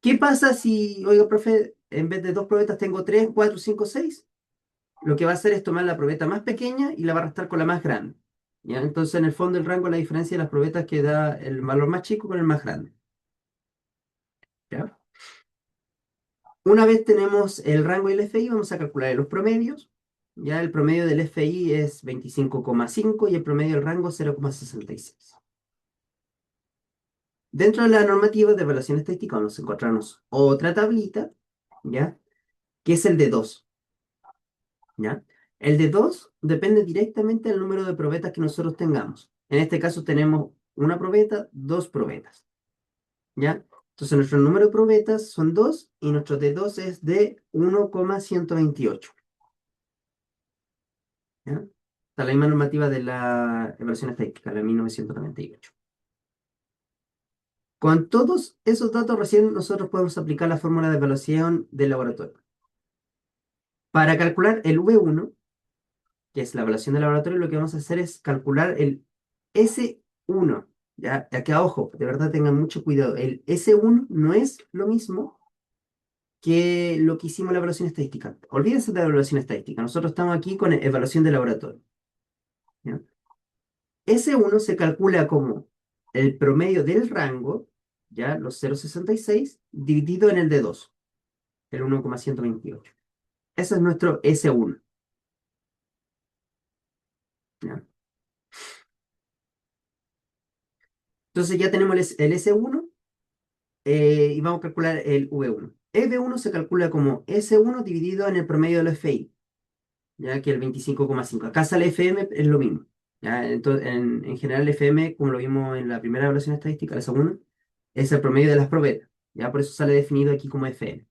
¿Qué pasa si, oiga, profe, en vez de dos probetas tengo 3, 4, 5, 6? Lo que va a hacer es tomar la probeta más pequeña y la va a arrastrar con la más grande. ¿Ya? Entonces, en el fondo, el rango, la diferencia de las probetas que da el valor más chico con el más grande. ¿Ya? Una vez tenemos el rango y el FI, vamos a calcular los promedios. Ya el promedio del FI es 25,5 y el promedio del rango 0,66. Dentro de la normativa de evaluación estadística vamos a encontrarnos otra tablita, ¿ya? Que es el de 2, ¿ya? El de 2 depende directamente del número de probetas que nosotros tengamos. En este caso tenemos una probeta, dos probetas, ¿ya? Entonces nuestro número de probetas son 2 y nuestro de 2 es de 1,128. ¿Ya? Está la misma normativa de la evaluación estadística, la 1998. Con todos esos datos recién nosotros podemos aplicar la fórmula de evaluación del laboratorio. Para calcular el V1, que es la evaluación del laboratorio, lo que vamos a hacer es calcular el S1. Ya, acá, ojo, de verdad tengan mucho cuidado. El S1 no es lo mismo que lo que hicimos en la evaluación estadística. Olvídense de la evaluación estadística. Nosotros estamos aquí con evaluación de laboratorio. ¿Ya? S1 se calcula como el promedio del rango, ya los 0,66, dividido en el de 2, el 1,128. Ese es nuestro S1. ¿Ya? Entonces ya tenemos el S1 y vamos a calcular el V1. El V1 se calcula como S1 dividido en el promedio del FI, ya que el 25,5. Acá sale FM, es lo mismo. ¿Ya? Entonces, en general, el FM, como lo vimos en la primera evaluación estadística, la segunda, es el promedio de las probetas. ¿Ya? Por eso sale definido aquí como FM.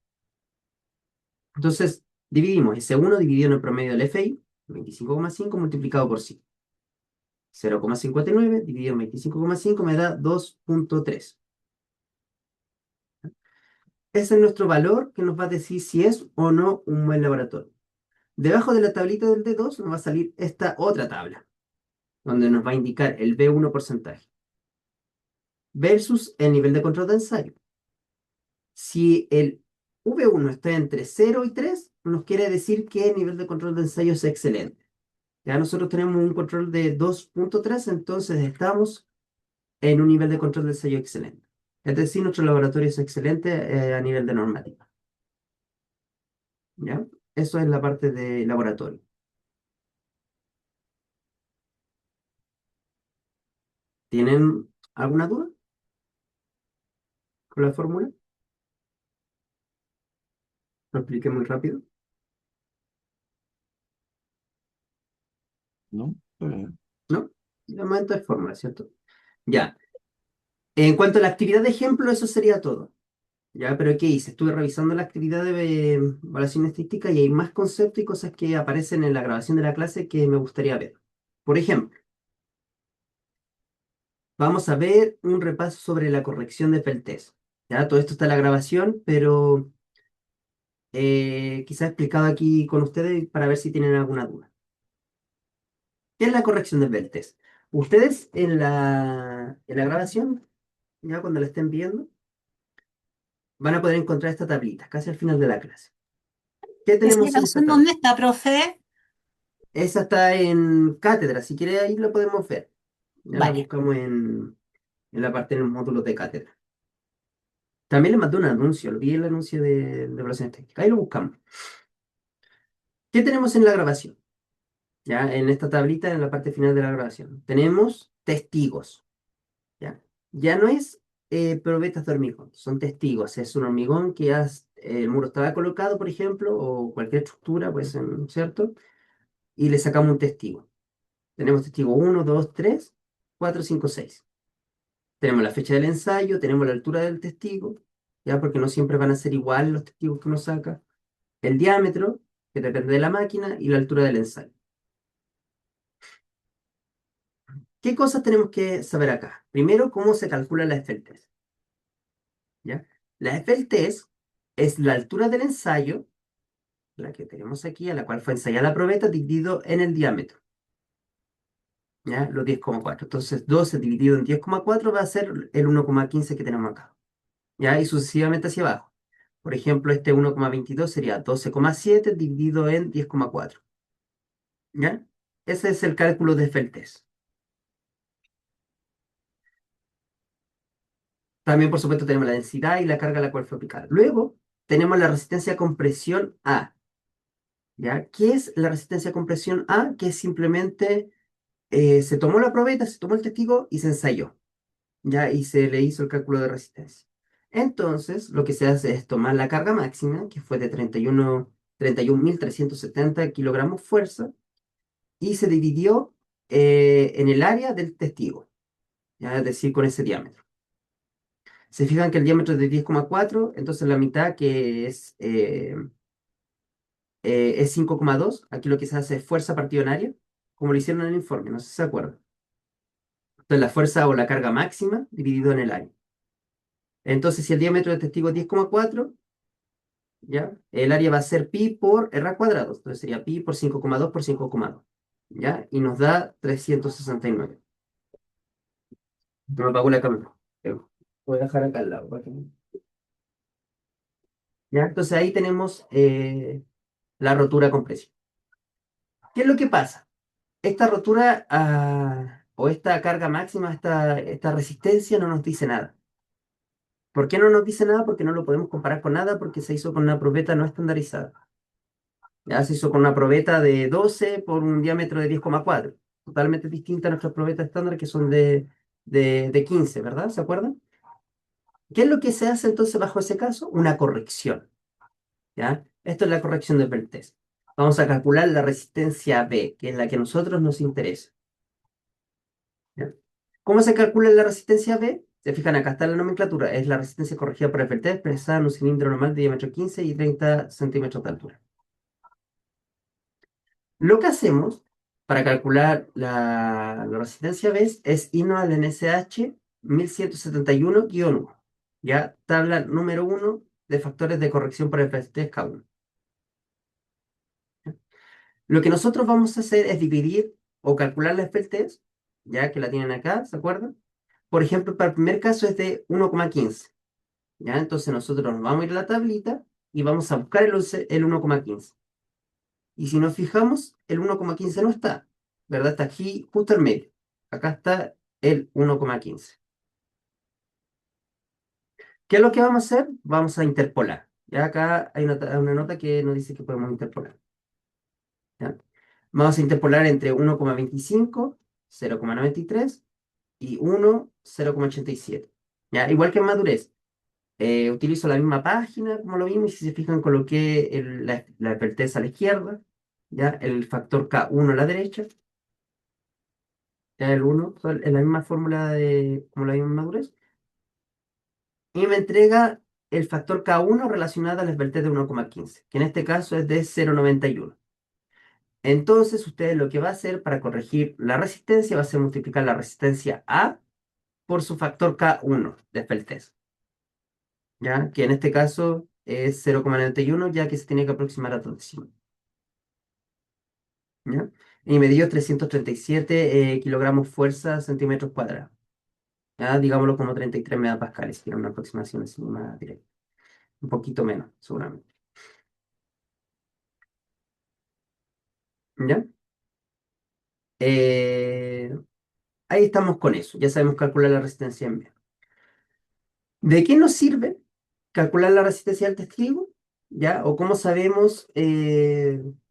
Entonces, dividimos S1 dividido en el promedio del FI, 25,5 multiplicado por 5. 0,59 dividido en 25,5 me da 2,3. Ese es nuestro valor que nos va a decir si es o no un buen laboratorio. Debajo de la tablita del D2 nos va a salir esta otra tabla, donde nos va a indicar el B1 porcentaje versus el nivel de control de ensayo. Si el V1 está entre 0 y 3, nos quiere decir que el nivel de control de ensayo es excelente. Ya nosotros tenemos un control de 2,3, entonces estamos en un nivel de control de ensayo excelente. Es decir, nuestro laboratorio es excelente a nivel de normativa. ¿Ya? Eso es la parte de laboratorio. ¿Tienen alguna duda con la fórmula? Lo expliqué muy rápido. ¿No? ¿No? De momento es fórmula, ¿cierto? Ya. En cuanto a la actividad de ejemplo, eso sería todo. Ya, pero ¿qué hice? Estuve revisando la actividad de evaluación estadística y hay más conceptos y cosas que aparecen en la grabación de la clase que me gustaría ver. Por ejemplo, vamos a ver un repaso sobre la corrección de Peltez. Ya, todo esto está en la grabación, pero quizás explicado aquí con ustedes para ver si tienen alguna duda. ¿Qué es la corrección de Peltez? Ustedes en la grabación, ya cuando la estén viendo, van a poder encontrar esta tablita, casi al final de la clase. ¿Qué ¿Esa tenemos en esta grabación tabla? dónde está, profe? Esa está en cátedra, si quiere ahí la podemos ver. Ya la Vale. buscamos en la parte en los módulos de cátedra. También le mandé un anuncio, lo vi el anuncio de evaluación técnica. Ahí lo buscamos. ¿Qué tenemos en la grabación? Ya en esta tablita, en la parte final de la grabación. Tenemos testigos. Ya, ya no es probetas de hormigón, son testigos. Es un hormigón que el muro estaba colocado, por ejemplo, o cualquier estructura, pues, ¿cierto? Y le sacamos un testigo. Tenemos testigo uno, 2, 3, 4, 5, 6. Tenemos la fecha del ensayo, tenemos la altura del testigo, ya porque no siempre van a ser iguales los testigos que uno saca, el diámetro, que depende de la máquina, y la altura del ensayo. ¿Qué cosas tenemos que saber acá? Primero, cómo se calcula la Eiffel-Test, ¿ya? La Eiffel-Test es la altura del ensayo, la que tenemos aquí, a la cual fue ensayada la probeta, dividido en el diámetro, ¿ya? Los 10,4. Entonces, 12 dividido en 10,4 va a ser el 1,15 que tenemos acá, ¿ya? Y sucesivamente hacia abajo. Por ejemplo, este 1,22 sería 12,7 dividido en 10,4, ¿ya? Ese es el cálculo de Eiffel-Test. También, por supuesto, tenemos la densidad y la carga a la cual fue aplicada. Luego, tenemos la resistencia a compresión A, ¿ya? ¿Qué es la resistencia a compresión A? Que es simplemente, se tomó la probeta, se tomó el testigo y se ensayó, ¿ya? Y se le hizo el cálculo de resistencia. Entonces, lo que se hace es tomar la carga máxima, que fue de 31.370 kilogramos fuerza, y se dividió en el área del testigo, ¿ya? Es decir, con ese diámetro. Se fijan que el diámetro es de 10,4, entonces la mitad que es 5,2. Aquí lo que se hace es fuerza partido en área, como lo hicieron en el informe, no sé si se acuerdan. Entonces la fuerza o la carga máxima dividido en el área. Entonces si el diámetro del testigo es 10,4, ¿ya? El área va a ser pi por r al cuadrado. Entonces sería pi por 5,2 por 5,2, ¿ya? Y nos da 369. No me apagó la cámara. Voy a dejar acá al lado. ¿Ya? Entonces ahí tenemos la rotura con presión. ¿Qué es lo que pasa? Esta rotura o esta carga máxima, esta resistencia no nos dice nada. ¿Por qué no nos dice nada? Porque no lo podemos comparar con nada porque se hizo con una probeta no estandarizada. Ya se hizo con una probeta de 12 por un diámetro de 10,4. Totalmente distinta a nuestras probetas estándar que son de 15, ¿verdad? ¿Se acuerdan? ¿Qué es lo que se hace entonces bajo ese caso? Una corrección. ¿Ya? Esto es la corrección de Peltez. Vamos a calcular la resistencia B, que es la que a nosotros nos interesa. ¿Ya? ¿Cómo se calcula la resistencia B? Se fijan, acá está la nomenclatura. Es la resistencia corregida por Eiffel-Test expresada en un cilindro normal de diámetro 15 y 30 centímetros de altura. Lo que hacemos para calcular la resistencia B es irnos al NSH 1171-1, ya tabla número 1 de factores de corrección por Eiffel-Test K1. Lo que nosotros vamos a hacer es dividir o calcular la Eiffel-Test, ya que la tienen acá, ¿se acuerdan? Por ejemplo, para el primer caso es de 1,15. ¿Ya? Entonces nosotros nos vamos a ir a la tablita y vamos a buscar el 1,15. Y si nos fijamos, el 1,15 no está, ¿verdad? Está aquí justo al medio. Acá está el 1,15. ¿Qué es lo que vamos a hacer? Vamos a interpolar. Ya acá hay una nota que nos dice que podemos interpolar. ¿Ya? Vamos a interpolar entre 1,25, 0,93 y 1, 0,87. ¿Ya? Igual que en madurez. Utilizo la misma página, como lo vimos, y si se fijan, coloqué la hipertensa a la izquierda, ya el factor K1 a la derecha, ya el 1, en la misma fórmula como la vimos en madurez, y me entrega el factor K1 relacionado al esbeltez de 1,15, que en este caso es de 0,91. Entonces, usted lo que va a hacer para corregir la resistencia va a ser multiplicar la resistencia A por su factor K1 de esbeltez, ¿ya? Que en este caso es 0,91, ya que se tiene que aproximar a 2 décimas, ¿ya? Y me dio 337 kilogramos fuerza centímetros cuadrados, ¿ya? Digámoslo como 33 megapascales, si quiero una aproximación así más directa. Un poquito menos, seguramente, ¿ya? Eh, Ahí estamos con eso, ya sabemos calcular la resistencia en B. ¿De qué nos sirve calcular la resistencia del testigo? ¿Ya? ¿O cómo sabemos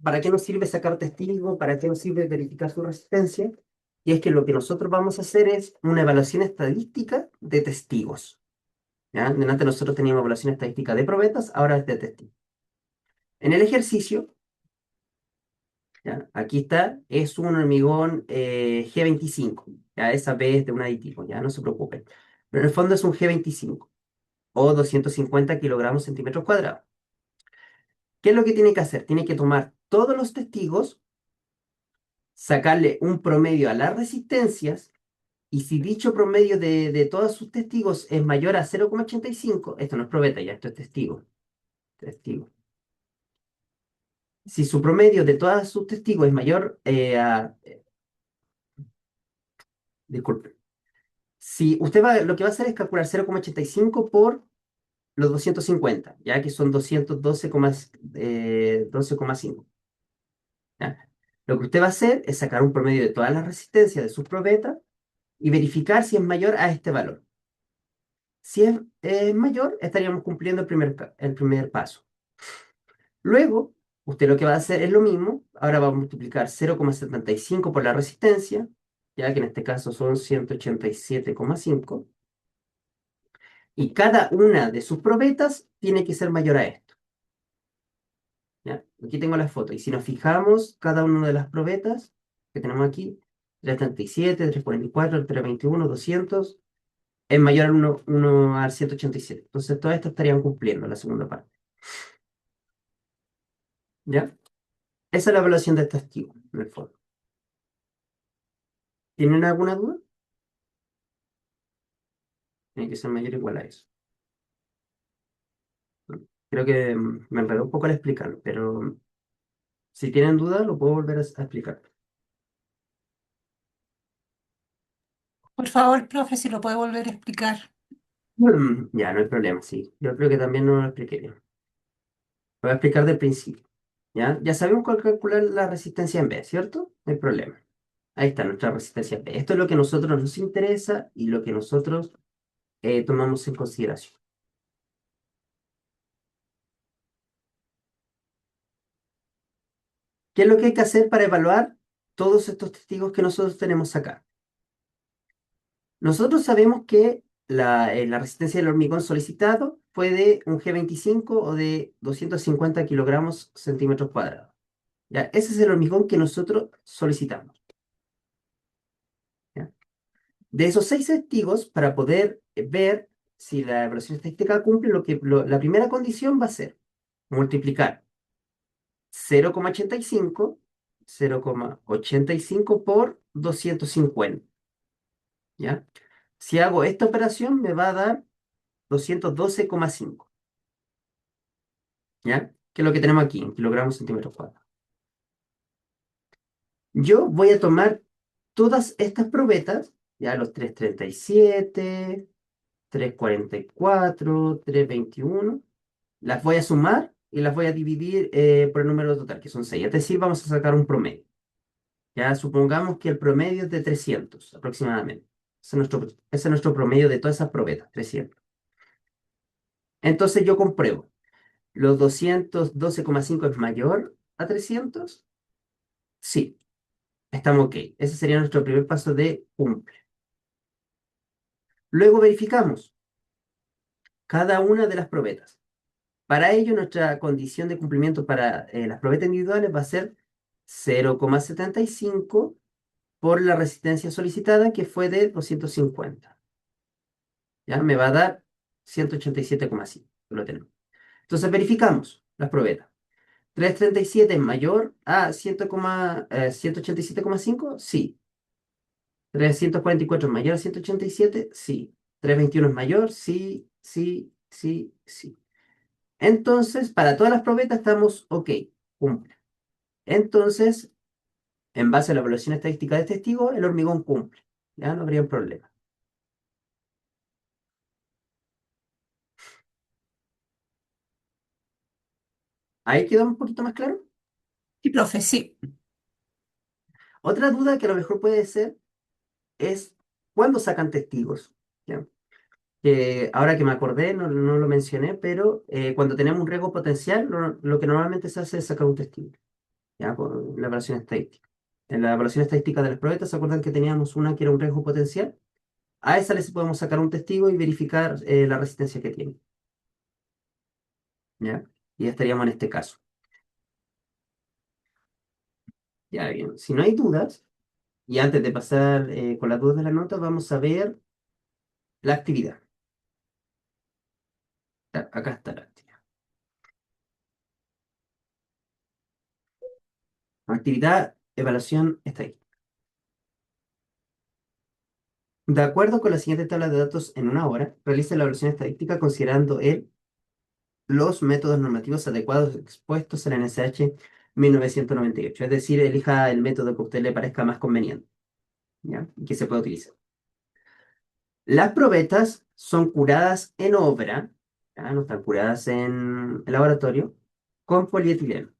para qué nos sirve sacar testigo? ¿Para qué nos sirve verificar su resistencia? Y es que lo que nosotros vamos a hacer es una evaluación estadística de testigos. ¿Ya? Delante nosotros teníamos evaluación estadística de probetas, ahora es de testigos. En el ejercicio, ¿ya? Aquí está, es un hormigón G25. ¿Ya? Esa B es de un aditivo, ya no se preocupen. Pero en el fondo es un G25 o 250 kilogramos centímetros cuadrados. ¿Qué es lo que tiene que hacer? Tiene que tomar todos los testigos, sacarle un promedio a las resistencias, y si dicho promedio de todos sus testigos es mayor a 0,85, esto no es probeta ya, esto es testigo, testigo. Si su promedio de todos sus testigos es mayor disculpe, si usted va, lo que va a hacer es calcular 0,85 por los 250, ya que son 212,5. ¿Ya? Lo que usted va a hacer es sacar un promedio de todas las resistencias de sus probetas y verificar si es mayor a este valor. Si es mayor, estaríamos cumpliendo el primer paso. Luego, usted lo que va a hacer es lo mismo. Ahora va a multiplicar 0,75 por la resistencia, ya que en este caso son 187,5. Y cada una de sus probetas tiene que ser mayor a esto. ¿Ya? Aquí tengo la foto. Y si nos fijamos, cada una de las probetas que tenemos aquí, 337, 344, 321, 200, es mayor al 1 al 187. Entonces, todas estas estarían cumpliendo la segunda parte. ¿Ya? Esa es la evaluación de testigo, en el fondo. ¿Tienen alguna duda? Tiene que ser mayor o igual a eso. Creo que me enredó un poco al explicarlo, pero si tienen duda, lo puedo volver a explicar. Por favor, profe, si lo puede volver a explicar. Ya, no hay problema, sí. Yo creo que también no lo expliqué bien. Lo voy a explicar del principio. ¿Ya? Ya sabemos cuál calcular la resistencia en B, ¿cierto? No hay problema. Ahí está nuestra resistencia en B. Esto es lo que a nosotros nos interesa y lo que nosotros tomamos en consideración. ¿Qué es lo que hay que hacer para evaluar todos estos testigos que nosotros tenemos acá? Nosotros sabemos que la resistencia del hormigón solicitado fue de un G25 o de 250 kilogramos centímetros cuadrados. ¿Ya? Ese es el hormigón que nosotros solicitamos. ¿Ya? De esos 6 testigos, para poder ver si la evaluación estadística cumple, la primera condición va a ser multiplicar 0,85 por 250. ¿Ya? Si hago esta operación, me va a dar 212,5. ¿Ya? Que es lo que tenemos aquí, en kilogramos centímetros cuadrados. Yo voy a tomar todas estas probetas, ya los 337, 344, 321, las voy a sumar y las voy a dividir por el número total, que son 6. Es decir, vamos a sacar un promedio. Ya supongamos que el promedio es de 300 aproximadamente. Ese es nuestro promedio de todas esas probetas, 300. Entonces yo compruebo. ¿Los 212,5 es mayor a 300? Sí, estamos ok. Ese sería nuestro primer paso de cumple. Luego verificamos cada una de las probetas. Para ello, nuestra condición de cumplimiento para las probetas individuales va a ser 0,75 por la resistencia solicitada, que fue de 250. ¿Ya? Me va a dar 187,5. Lo tenemos. Entonces verificamos las probetas. 337 es mayor a 187,5, sí. 344 es mayor a 187, sí. 321 es mayor, sí, sí, sí, sí. Entonces, para todas las probetas estamos ok, cumple. Entonces, en base a la evaluación estadística de testigo, el hormigón cumple. Ya no habría problema. ¿Ahí quedó un poquito más claro? Sí, profe, sí. Otra duda que a lo mejor puede ser es cuándo sacan testigos. ¿Ya? Que ahora que me acordé, no lo mencioné, pero cuando tenemos un riesgo potencial, lo que normalmente se hace es sacar un testigo, ¿ya? Por la evaluación estadística. En la evaluación estadística de las probetas, ¿se acuerdan que teníamos una que era un riesgo potencial? A esa le podemos sacar un testigo y verificar la resistencia que tiene, ¿ya? Y ya estaríamos en este caso. Ya bien, si no hay dudas, y antes de pasar con las dudas de la nota, vamos a ver la actividad. Acá está la actividad. Actividad, evaluación estadística. De acuerdo con la siguiente tabla de datos en una hora, realice la evaluación estadística considerando los métodos normativos adecuados expuestos en la NSH 1998. Es decir, elija el método que a usted le parezca más conveniente, ¿ya? Y que se pueda utilizar. Las probetas son curadas en obra, ¿ya? No están curadas en el laboratorio, con polietileno.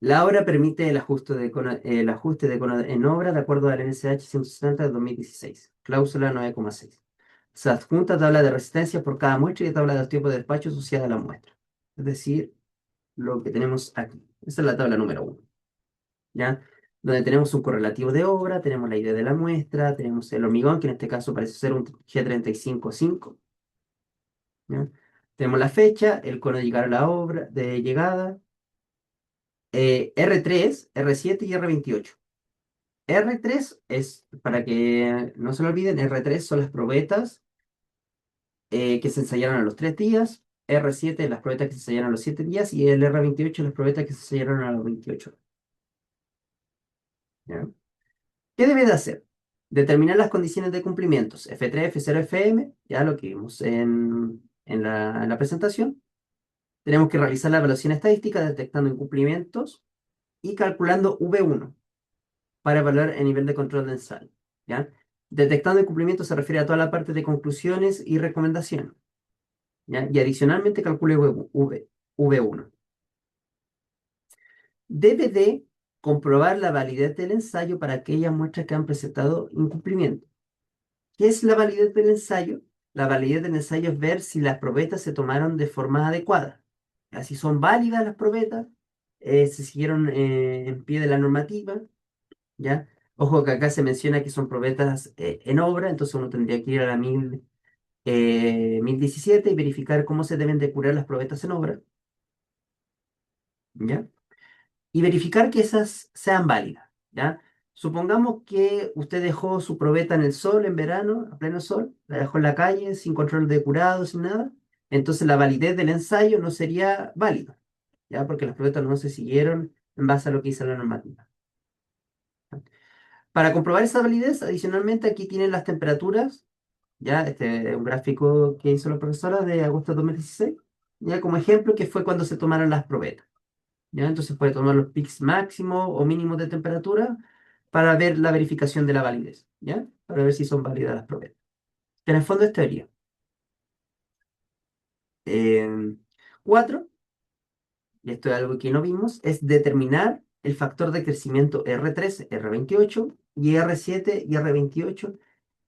La obra permite el ajuste de cono en obra de acuerdo al NSH 170 de 2016, cláusula 9,6. Se adjunta tabla de resistencia por cada muestra y tabla de tiempo de despacho asociada a la muestra. Es decir, lo que tenemos aquí. Esa es la tabla número 1, ¿ya? Donde tenemos un correlativo de obra, tenemos la idea de la muestra, tenemos el hormigón, que en este caso parece ser un G35-5, ¿ya? Tenemos la fecha, el cono de llegar a la obra, de llegada, R3, R7 y R28. R3 es, para que no se lo olviden, R3 son las probetas que se ensayaron a los 3 días, R7 las probetas que se ensayaron a los 7 días y el R28 las probetas que se ensayaron a los 28. ¿Ya? ¿Qué debe de hacer? Determinar las condiciones de cumplimientos F3, F0, FM, ya lo que vimos en la presentación. Tenemos que realizar la evaluación estadística detectando incumplimientos y calculando V1 para evaluar el nivel de control de ensayo, ¿ya? Detectando incumplimientos se refiere a toda la parte de conclusiones y recomendaciones, ¿ya? Y adicionalmente calcule V1. Debe de comprobar la validez del ensayo para aquellas muestras que han presentado incumplimiento. ¿Qué es la validez del ensayo? La validez del ensayo es ver si las probetas se tomaron de forma adecuada. Si son válidas las probetas, se siguieron en pie de la normativa, ¿ya? Ojo que acá se menciona que son probetas en obra, entonces uno tendría que ir a la 1017 y verificar cómo se deben de curar las probetas en obra, ¿ya? Y verificar que esas sean válidas, ¿ya? Supongamos que usted dejó su probeta en el sol en verano, a pleno sol, la dejó en la calle sin control de curado, sin nada, entonces la validez del ensayo no sería válida, ¿ya? Porque las probetas no se siguieron en base a lo que dice la normativa. Para comprobar esa validez, adicionalmente aquí tienen las temperaturas, ¿ya? Este es un gráfico que hizo la profesora de agosto de 2016, ¿ya? Como ejemplo, que fue cuando se tomaron las probetas. ¿Ya? Entonces puede tomar los pics máximos o mínimos de temperatura para ver la verificación de la validez, ¿ya? Para ver si son válidas las probetas. Que en el fondo es teoría. 4, y esto es algo que no vimos, es determinar el factor de crecimiento R3, R28 y R7 y R28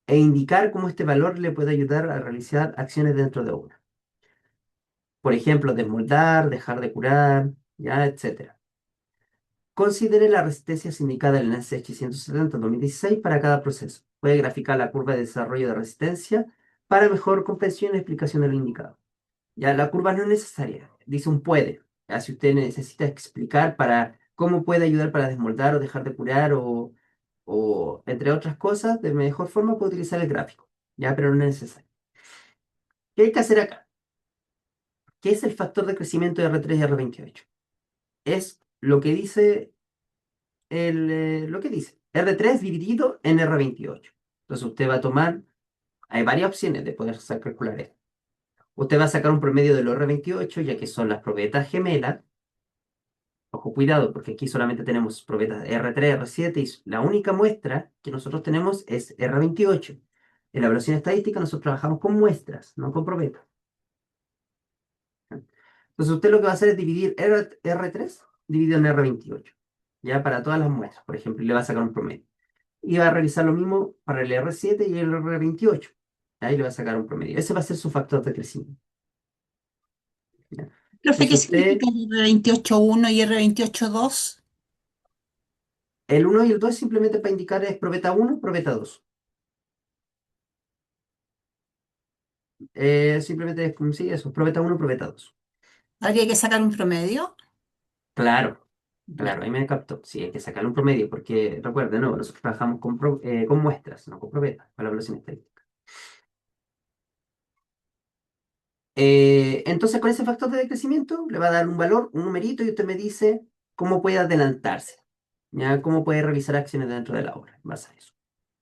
e indicar cómo este valor le puede ayudar a realizar acciones dentro de obra. Por ejemplo, desmoldar, dejar de curar, ¿ya? Etcétera. Considere la resistencia indicada en el NSH 170-2016 para cada proceso. Puede graficar la curva de desarrollo de resistencia para mejor comprensión y explicación del indicado. Ya la curva no es necesaria, dice un puede. Ya, si usted necesita explicar para cómo puede ayudar para desmoldar o dejar de curar o entre otras cosas, de mejor forma puede utilizar el gráfico. Ya, pero no es necesario. ¿Qué hay que hacer acá? ¿Qué es el factor de crecimiento de R3 y R28? Es lo que dice lo que dice R3 dividido en R28. Entonces usted va a tomar, hay varias opciones de poder calcular esto. Usted va a sacar un promedio de los R28, ya que son las probetas gemelas. Ojo, cuidado, porque aquí solamente tenemos probetas R3, R7 y la única muestra que nosotros tenemos es R28. En la evaluación estadística nosotros trabajamos con muestras, no con probetas. Entonces usted lo que va a hacer es dividir R3 dividido en R28, ya para todas las muestras, por ejemplo, y le va a sacar un promedio. Y va a realizar lo mismo para el R7 y el R28. Ahí le va a sacar un promedio. Ese va a ser su factor de crecimiento. ¿Ya? Profe, ¿qué Entonces usted, significa el R28.1 y R28.2? el uno y el 2 simplemente para indicar es probeta 1, probeta 2. Simplemente es como sí, eso, probeta 1, probeta 2. ¿Habría que sacar un promedio? Claro, Ya. claro, ahí me captó. Sí, hay que sacarle un promedio, porque recuerden, no, nosotros trabajamos con muestras, no con probetas, para la evaluación estadística. Entonces, con ese factor de decrecimiento, le va a dar un valor, un numerito, y usted me dice cómo puede adelantarse, ¿ya? Cómo puede realizar acciones dentro de la obra, en base a eso.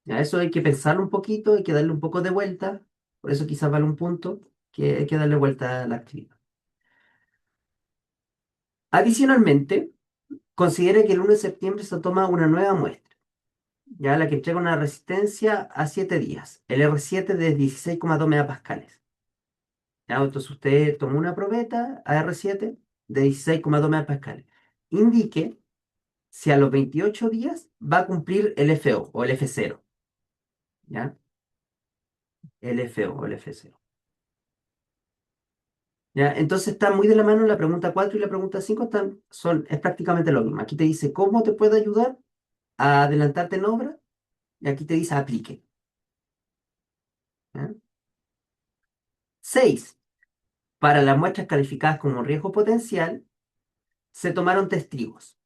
¿Ya? Eso hay que pensarlo un poquito, hay que darle un poco de vuelta, por eso quizás vale un punto, que hay que darle vuelta a la actividad. Adicionalmente, considere que el 1 de septiembre se toma una nueva muestra, ya la que entrega una resistencia a 7 días, el R7 de 16,2 megapascales. ¿Ya? Entonces usted tomó una probeta AR7 de 16,2 megapascales. Indique si a los 28 días va a cumplir el FO o el F0. ¿Ya? El FO o el F0. ¿Ya? Entonces está muy de la mano la pregunta 4 y la pregunta 5 es prácticamente lo mismo. Aquí te dice cómo te puede ayudar a adelantarte en obra y aquí te dice aplique. ¿Ya? 6. Para las muestras calificadas como riesgo potencial, se tomaron testigos.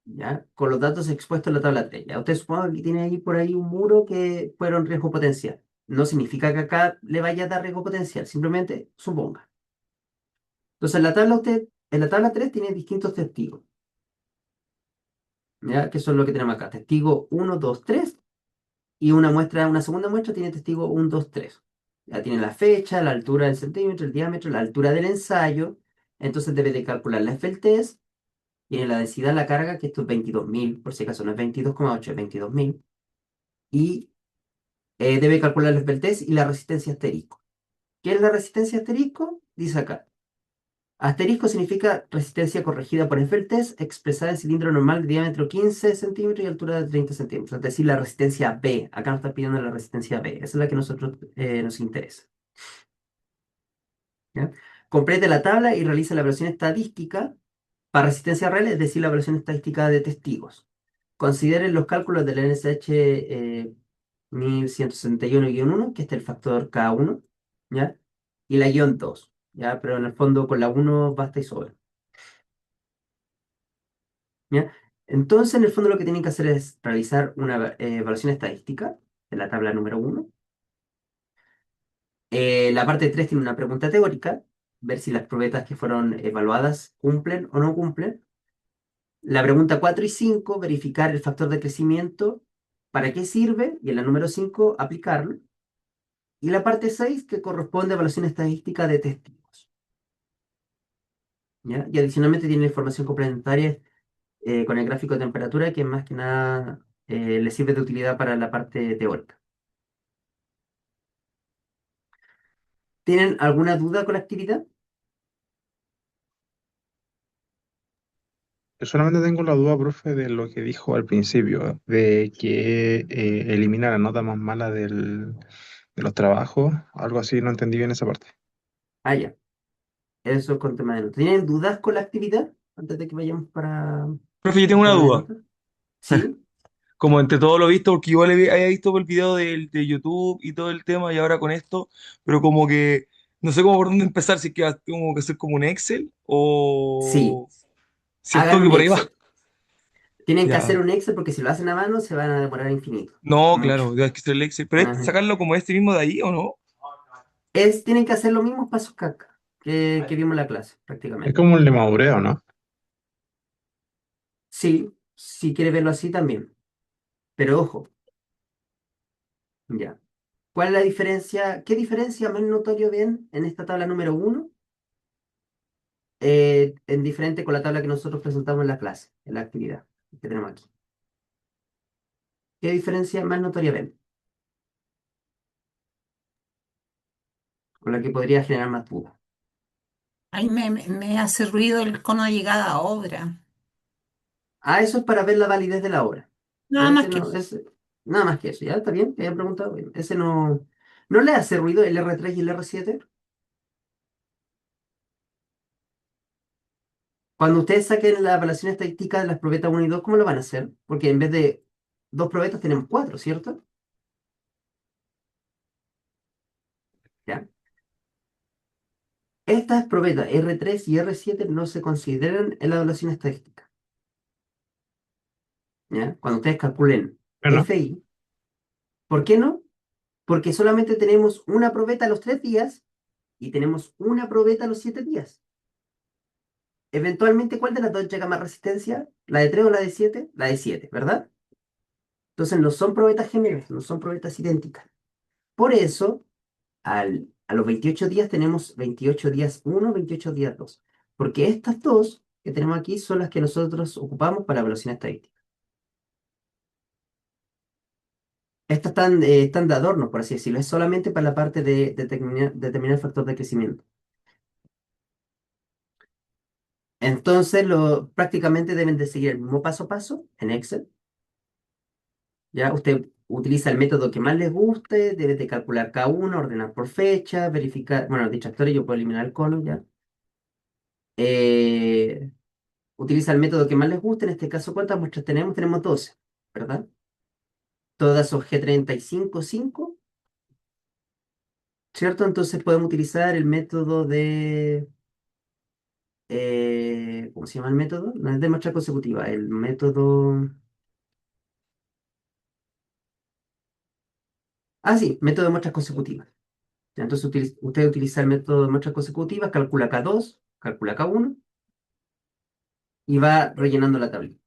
¿Ya? Con los datos expuestos en la tabla 3. ¿Ya? Usted suponga que tiene ahí por ahí un muro que fueron riesgo potencial. No significa que acá le vaya a dar riesgo potencial, simplemente suponga. Entonces, en la tabla 3 tiene distintos testigos, ¿ya? Que son lo que tenemos acá. Testigo uno 2 3 y una segunda muestra tiene testigo 1 2 3. Ya tiene la fecha, la altura del centímetro, el diámetro, la altura del ensayo. Entonces debe de calcular la FLTS. Tiene la densidad de la carga, que esto es 22.000, por si acaso no es 22,8, es 22.000. Y debe calcular el test y la resistencia asterisco. ¿Qué es la resistencia asterisco? Dice acá. Asterisco significa resistencia corregida por Feltest, expresada en cilindro normal de diámetro 15 centímetros y altura de 30 centímetros. Es decir, la resistencia B. Acá nos está pidiendo la resistencia B. Esa es la que a nosotros nos interesa. ¿Ya? Complete la tabla y realiza la evaluación estadística para resistencia real, es decir, la evaluación estadística de testigos. Consideren los cálculos del NSH 1161-1, que este es el factor K1, ¿ya? Y la guión 2, ¿ya? Pero en el fondo con la 1 basta y sobra, ¿ya? Entonces, en el fondo lo que tienen que hacer es realizar una evaluación estadística de la tabla número 1. La parte 3 tiene una pregunta teórica, ver si las probetas que fueron evaluadas cumplen o no cumplen. La pregunta 4 y 5 verificar el factor de crecimiento, para qué sirve, y en la número 5 aplicarlo. Y la parte 6 que corresponde a evaluación estadística de testigos. ¿Ya? Y adicionalmente tiene información complementaria con el gráfico de temperatura, que más que nada le sirve de utilidad para la parte teórica. ¿Tienen alguna duda con la actividad? Yo solamente tengo la duda, profe, de lo que dijo al principio, de que elimina la nota más mala de los trabajos, algo así, no entendí bien esa parte. Ah, ya. Eso con tema de nota. ¿Tienen dudas con la actividad? Antes de que vayamos para Profe, yo tengo el una tema de duda. nota. ¿Sí? Como entre todo lo visto, porque igual había visto el video de YouTube y todo el tema, y ahora con esto, pero como que no sé cómo por dónde empezar, si es que tengo que hacer como un Excel Sí. o Hagan siento que un por ahí va. Excel. Tienen que hacer Ya. un Excel porque si lo hacen a mano se van a demorar infinito. No, Mucho. claro, ya es que hacer el Excel. Pero es Ajá. sacarlo como este mismo de ahí, ¿o no? Tienen que hacer los mismos pasos que acá. que vimos en la clase, Es prácticamente. como un lemaureo, ¿no? Sí, si quiere verlo así también. Pero ojo, ya. ¿Cuál es la diferencia? ¿Qué diferencia más notorio ven en esta tabla número uno en diferente con la tabla que nosotros presentamos en la clase, en la actividad que tenemos aquí? ¿Qué diferencia más notoria ven? Con la que podría generar más dudas. Ahí me hace ruido el cono de llegada a obra. Ah, eso es para ver la validez de la obra. Nada Ya, más ese que no, eso. nada más que eso, ¿ya? ¿Está bien? ¿Te habían preguntado? Bien. Ese no, ¿no le hace ruido el R3 y el R7? Cuando ustedes saquen la evaluación estadística de las probetas uno y 2, ¿cómo lo van a hacer? Porque en vez de dos probetas tenemos cuatro, ¿cierto? ¿Ya? Estas probetas R3 y R7 no se consideran en la evaluación estadística. ¿Ya? Cuando ustedes calculen Bueno, FI, ¿por qué no? Porque solamente tenemos una probeta a los 3 días y tenemos una probeta a los 7 días. Eventualmente, ¿cuál de las dos llega más resistencia? ¿La de 3 o la de 7? La de 7, ¿verdad? Entonces no son probetas gemelas, no son probetas idénticas. Por eso, a los 28 días tenemos 28 días uno, 28 días 2. Porque estas dos que tenemos aquí son las que nosotros ocupamos para evaluación estadística. Estas están de adorno, por así decirlo. Es solamente para la parte de determinar el factor de crecimiento. Entonces, prácticamente deben de seguir el mismo paso a paso en Excel. Ya usted utiliza el método que más les guste, debe de calcular cada uno, ordenar por fecha, verificar, bueno, distractores, yo puedo eliminar el cono ya. Eh, Utiliza el método que más les guste, en este caso, ¿cuántas muestras tenemos? Tenemos 12, ¿verdad? Todas son G35-5, ¿cierto? Entonces podemos utilizar el método ¿cómo se llama el método? No es de muestra consecutiva, el método... Ah, sí, método de muestras consecutivas. Ya, entonces usted utiliza el método de muestras consecutivas, calcula K2, calcula K1 y va rellenando la tablita.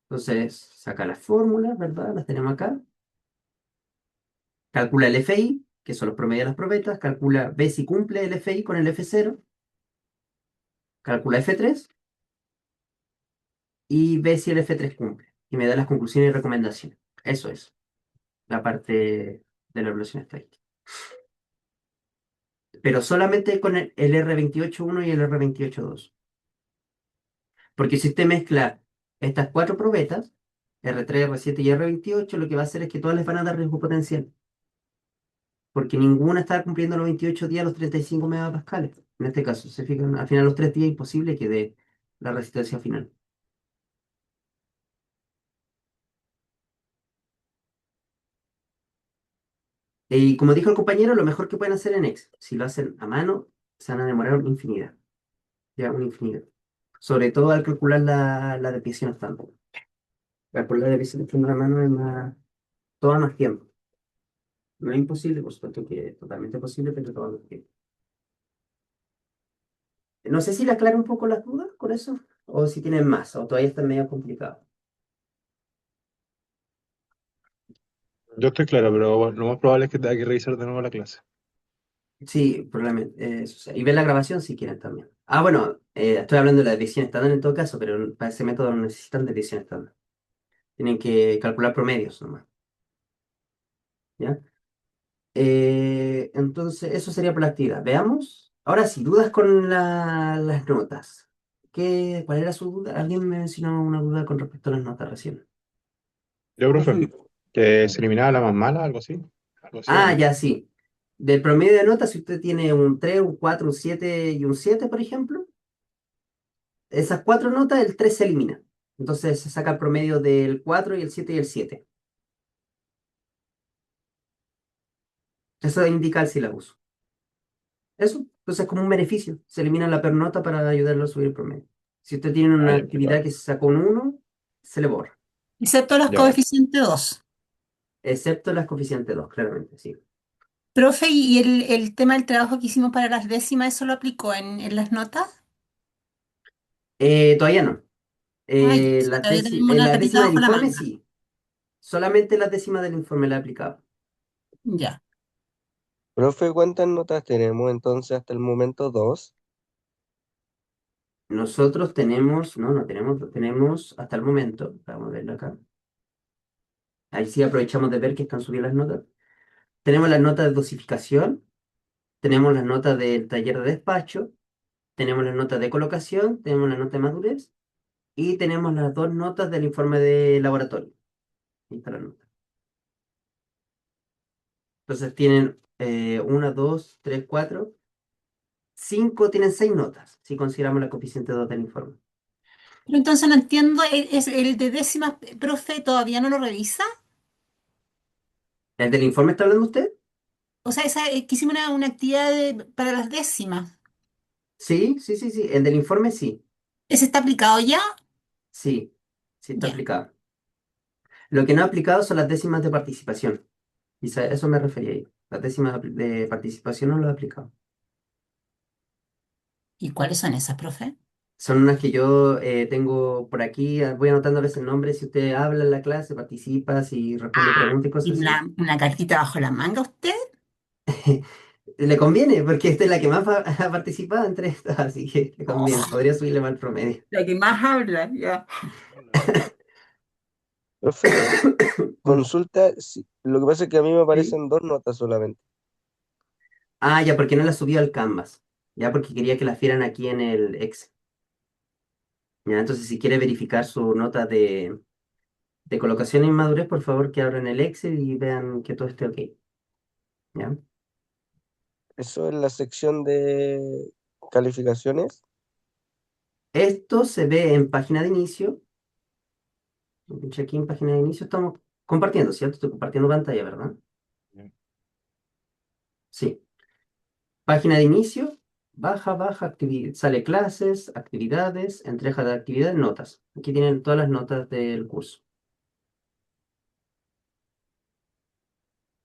Entonces saca las fórmulas, ¿verdad? Las tenemos acá. Calcula el FI, que son los promedios de las probetas. Calcula, ve si cumple el FI con el F0. Calcula F3 y ve si el F3 cumple. Y me da las conclusiones y recomendaciones. Eso es la parte de la evaluación estadística. Pero solamente con el R28.1 y el R28.2. Porque si usted mezcla estas cuatro probetas, R3, R7 y R28, lo que va a hacer es que todas les van a dar riesgo potencial. Porque ninguna está cumpliendo los 28 días los 35 megapascales. En este caso, se fijan, al final los 3 días es imposible que dé la resistencia final. Y como dijo el compañero, lo mejor que pueden hacer en Excel, si lo hacen a mano, se van a demorar una infinidad. Ya, una infinidad. Sobre todo al calcular la desviación estándar. Calcular la desviación estándar a mano es más, toma más tiempo. No es imposible, por supuesto que es totalmente posible, pero toma más tiempo. No sé si le aclaro un poco las dudas con eso, o si tienen más, o todavía está medio complicado. yo estoy claro, pero bueno, lo más probable es que tenga que revisar de nuevo la clase. Sí, probablemente. Eso sea. Y ver la grabación si quieren también. Ah, bueno, estoy hablando de la desviación estándar en todo caso, pero para ese método no necesitan desviación estándar. Tienen que calcular promedios nomás. ¿Ya? Entonces, eso sería por la actividad. Veamos. Ahora sí, dudas con las notas. ¿Cuál era su duda? Alguien me mencionó una duda con respecto a las notas recién. Yo, profe, que se eliminaba la más mala, algo así. Algo así, ¿o Ah, no? ya sí. Del promedio de notas, si usted tiene un 3, un 4, un 7 y un 7, por ejemplo, esas cuatro notas, el 3 se elimina. Entonces se saca el promedio del 4 y el 7 y el 7. Eso indica el sílabus. Eso, entonces es como un beneficio. Se elimina la pernota para ayudarlo a subir el promedio. Si usted tiene Ah, una ya, actividad que se sacó un 1, se le borra. Excepto los ya, vale. coeficientes 2. Excepto las coeficientes 2, claramente, sí. Profe, ¿y el tema del trabajo que hicimos para las décimas, eso lo aplicó en las notas? Todavía no. Ay, o sea, todavía tenemos una Las catita décimas del bajo la informe manga. sí. Solamente las décimas del informe la he aplicado. Ya. Profe, ¿cuántas notas tenemos entonces hasta el momento? Dos. Nosotros tenemos, no tenemos, tenemos hasta el momento, vamos a verlo acá. Ahí sí aprovechamos de ver que están subidas las notas. Tenemos las notas de dosificación, tenemos las notas del taller de despacho, tenemos las notas de colocación, tenemos la nota de madurez y tenemos las dos notas del informe de laboratorio. Ahí está la nota. Entonces tienen una, dos, tres, cuatro, cinco, tienen seis notas, si consideramos la coeficiente 2 del informe. Pero entonces no entiendo, es el de décimas, profe, ¿todavía no lo revisa? ¿El del informe está hablando usted? O sea, que hicimos una actividad para las décimas. Sí, sí, sí, sí. El del informe sí, ¿Ese está aplicado ya? sí, sí está Ya. aplicado. Lo que no ha aplicado son las décimas de participación. Y a eso me refería ahí. Las décimas de participación no las he aplicado. ¿Y cuáles son esas, profe? Son unas que yo tengo por aquí, voy anotándoles el nombre, si usted habla en la clase, participa, si responde Ah, preguntas y cosas ¿tiene así. una cartita bajo la manga a usted? Le conviene, porque esta es la que más ha participado entre estas, así que le conviene, Oh, podría subirle más el promedio. la que más habla, ya. Profe, consulta, lo que pasa es que a mí me ¿Sí? aparecen dos notas solamente. Ah, ya, porque no la subió al Canvas. Ya, porque quería que las vieran aquí en el Excel. Ya, entonces si quiere verificar su nota de colocación e inmadurez, por favor que abran el Excel y vean que todo esté ok. ¿Ya? Eso es la sección de calificaciones. Esto se ve en página de inicio. Pinche aquí en página de inicio estamos compartiendo, ¿cierto? Estoy compartiendo pantalla, ¿verdad? Sí. Página de inicio, baja, sale clases, actividades, entrega de actividades, notas. Aquí tienen todas las notas del curso.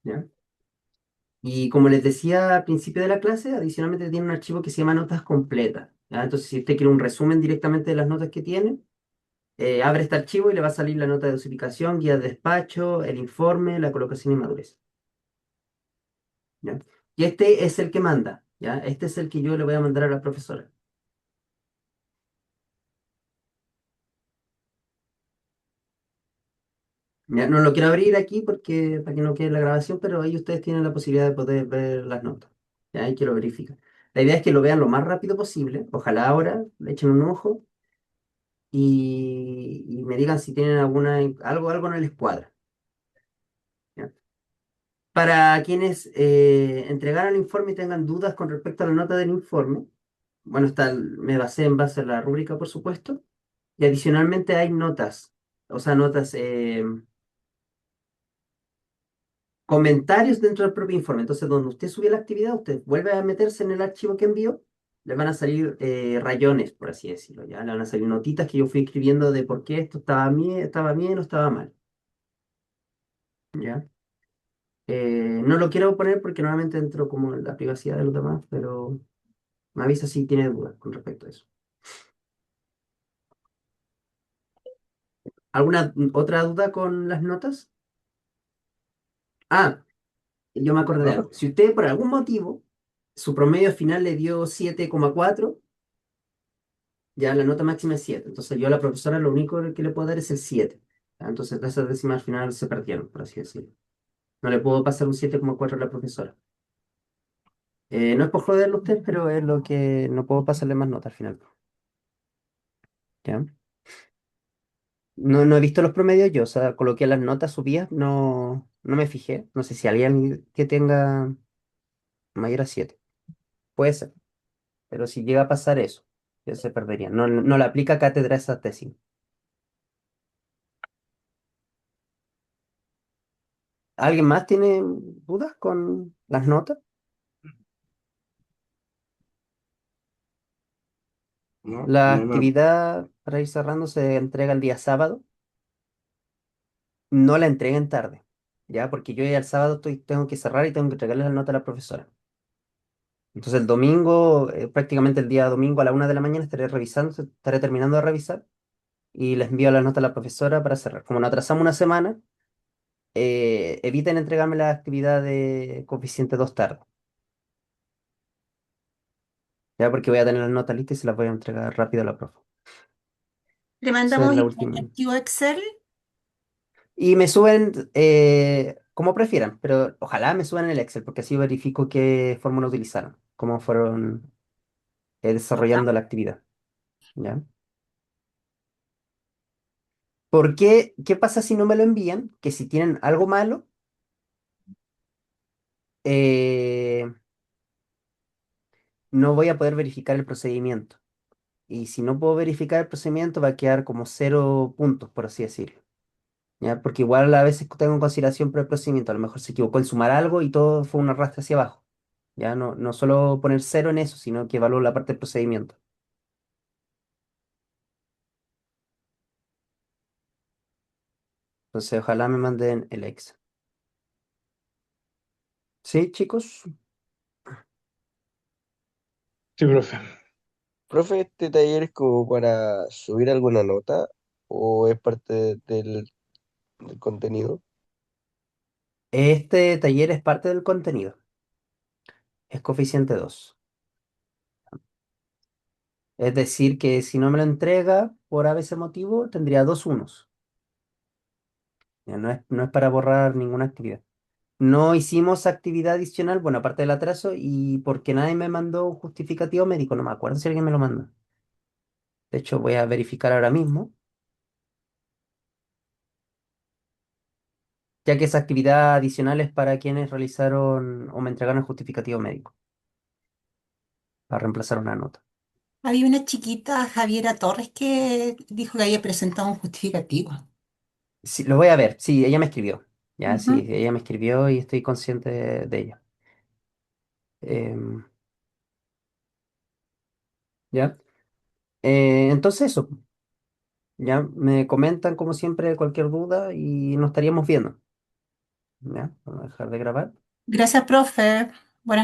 ¿Ya? Y como les decía al principio de la clase, adicionalmente tiene un archivo que se llama notas completas. ¿Ya? Entonces, si usted quiere un resumen directamente de las notas que tiene, abre este archivo y le va a salir la nota de dosificación, guía de despacho, el informe, la colocación y madurez. ¿Ya? Y este es el que manda, ¿ya? Este es el que yo le voy a mandar a la profesora. ¿Ya? No lo quiero abrir aquí porque para que no quede la grabación, pero ahí ustedes tienen la posibilidad de poder ver las notas. ¿Ya? Ahí que lo verifican. La idea es que lo vean lo más rápido posible. Ojalá ahora le echen un ojo y me digan si tienen algo no les cuadra. ¿Ya? Para quienes entregaron el informe y tengan dudas con respecto a la nota del informe, bueno, me basé en base a la rúbrica, por supuesto, y adicionalmente hay notas, o sea, notas, comentarios dentro del propio informe. Entonces, donde usted subió la actividad, usted vuelve a meterse en el archivo que envió, le van a salir rayones, por así decirlo, ¿ya? Le van a salir notitas que yo fui escribiendo de por qué esto estaba bien o estaba mal, ¿ya? No lo quiero poner porque normalmente entro como en la privacidad de los demás, pero me avisa si tiene dudas con respecto a eso. ¿Alguna otra duda con las notas? Ah, yo me acordé de ¿No? algo. Si usted por algún motivo su promedio final le dio 7,4, ya la nota máxima es 7. Entonces yo a la profesora lo único que le puedo dar es el 7. ¿Ya? Entonces esas décimas al final se perdieron, por así decirlo. No le puedo pasar un 7,4 a la profesora. No es por joderlo a usted, pero es lo que no puedo pasarle más nota al final. ¿Ya? No he visto los promedios yo, o sea, coloqué las notas subidas, no me fijé. No sé si alguien que tenga mayor a 7. Puede ser, pero si llega a pasar eso, ya se perdería. No le aplica cátedra a esa tesis. ¿Alguien más tiene dudas con las notas? No, La no me... actividad, para ir cerrando, se entrega el día sábado. No la entreguen tarde. ¿ya? Porque yo ya el sábado tengo que cerrar y tengo que entregarle la nota a la profesora. Entonces el domingo, prácticamente el día domingo a la 1 de la mañana estaré revisando, estaré terminando de revisar y les envío la nota a la profesora para cerrar. Como nos atrasamos una semana, eviten entregarme la actividad de coeficiente 2 tarde, ¿ya? Porque voy a tener las notas listas y se las voy a entregar rápido a la profe. Le Esa es mandamos la el última. archivo Excel. Y me suben como prefieran, pero ojalá me suban en el Excel, porque así verifico qué fórmula utilizaron, cómo fueron desarrollando la actividad. ¿Ya? Porque, ¿qué pasa si no me lo envían? Que si tienen algo malo, eh, no voy a poder verificar el procedimiento. Y si no puedo verificar el procedimiento, va a quedar como 0 puntos, por así decirlo. ¿Ya? Porque igual a veces tengo en consideración por el procedimiento. A lo mejor se equivocó en sumar algo y todo fue un arrastre hacia abajo. Ya no solo poner 0 en eso, sino que evalúo la parte del procedimiento. Entonces, ojalá me manden el Excel. ¿Sí, chicos? Sí, profe. Profe, ¿este taller es como para subir alguna nota o es parte del contenido? Este taller es parte del contenido. Es coeficiente 2. Es decir, que si no me lo entrega por ABC motivo, tendría 2 unos. Ya no es para borrar ninguna actividad. No hicimos actividad adicional, bueno, aparte del atraso, y porque nadie me mandó un justificativo médico, no me acuerdo si alguien me lo mandó. De hecho, voy a verificar ahora mismo, ya que esa actividad adicional es para quienes realizaron o me entregaron el justificativo médico, para reemplazar una nota. Había una chiquita, Javiera Torres, que dijo que había presentado un justificativo. Sí, lo voy a ver, sí, ella me escribió, ya, sí, Ujú. ella me escribió y estoy consciente de ella. Em, ¿Ya? Entonces eso, ya, me comentan como siempre cualquier duda y nos estaríamos viendo, ¿ya? Vamos a dejar de grabar. Gracias, profe.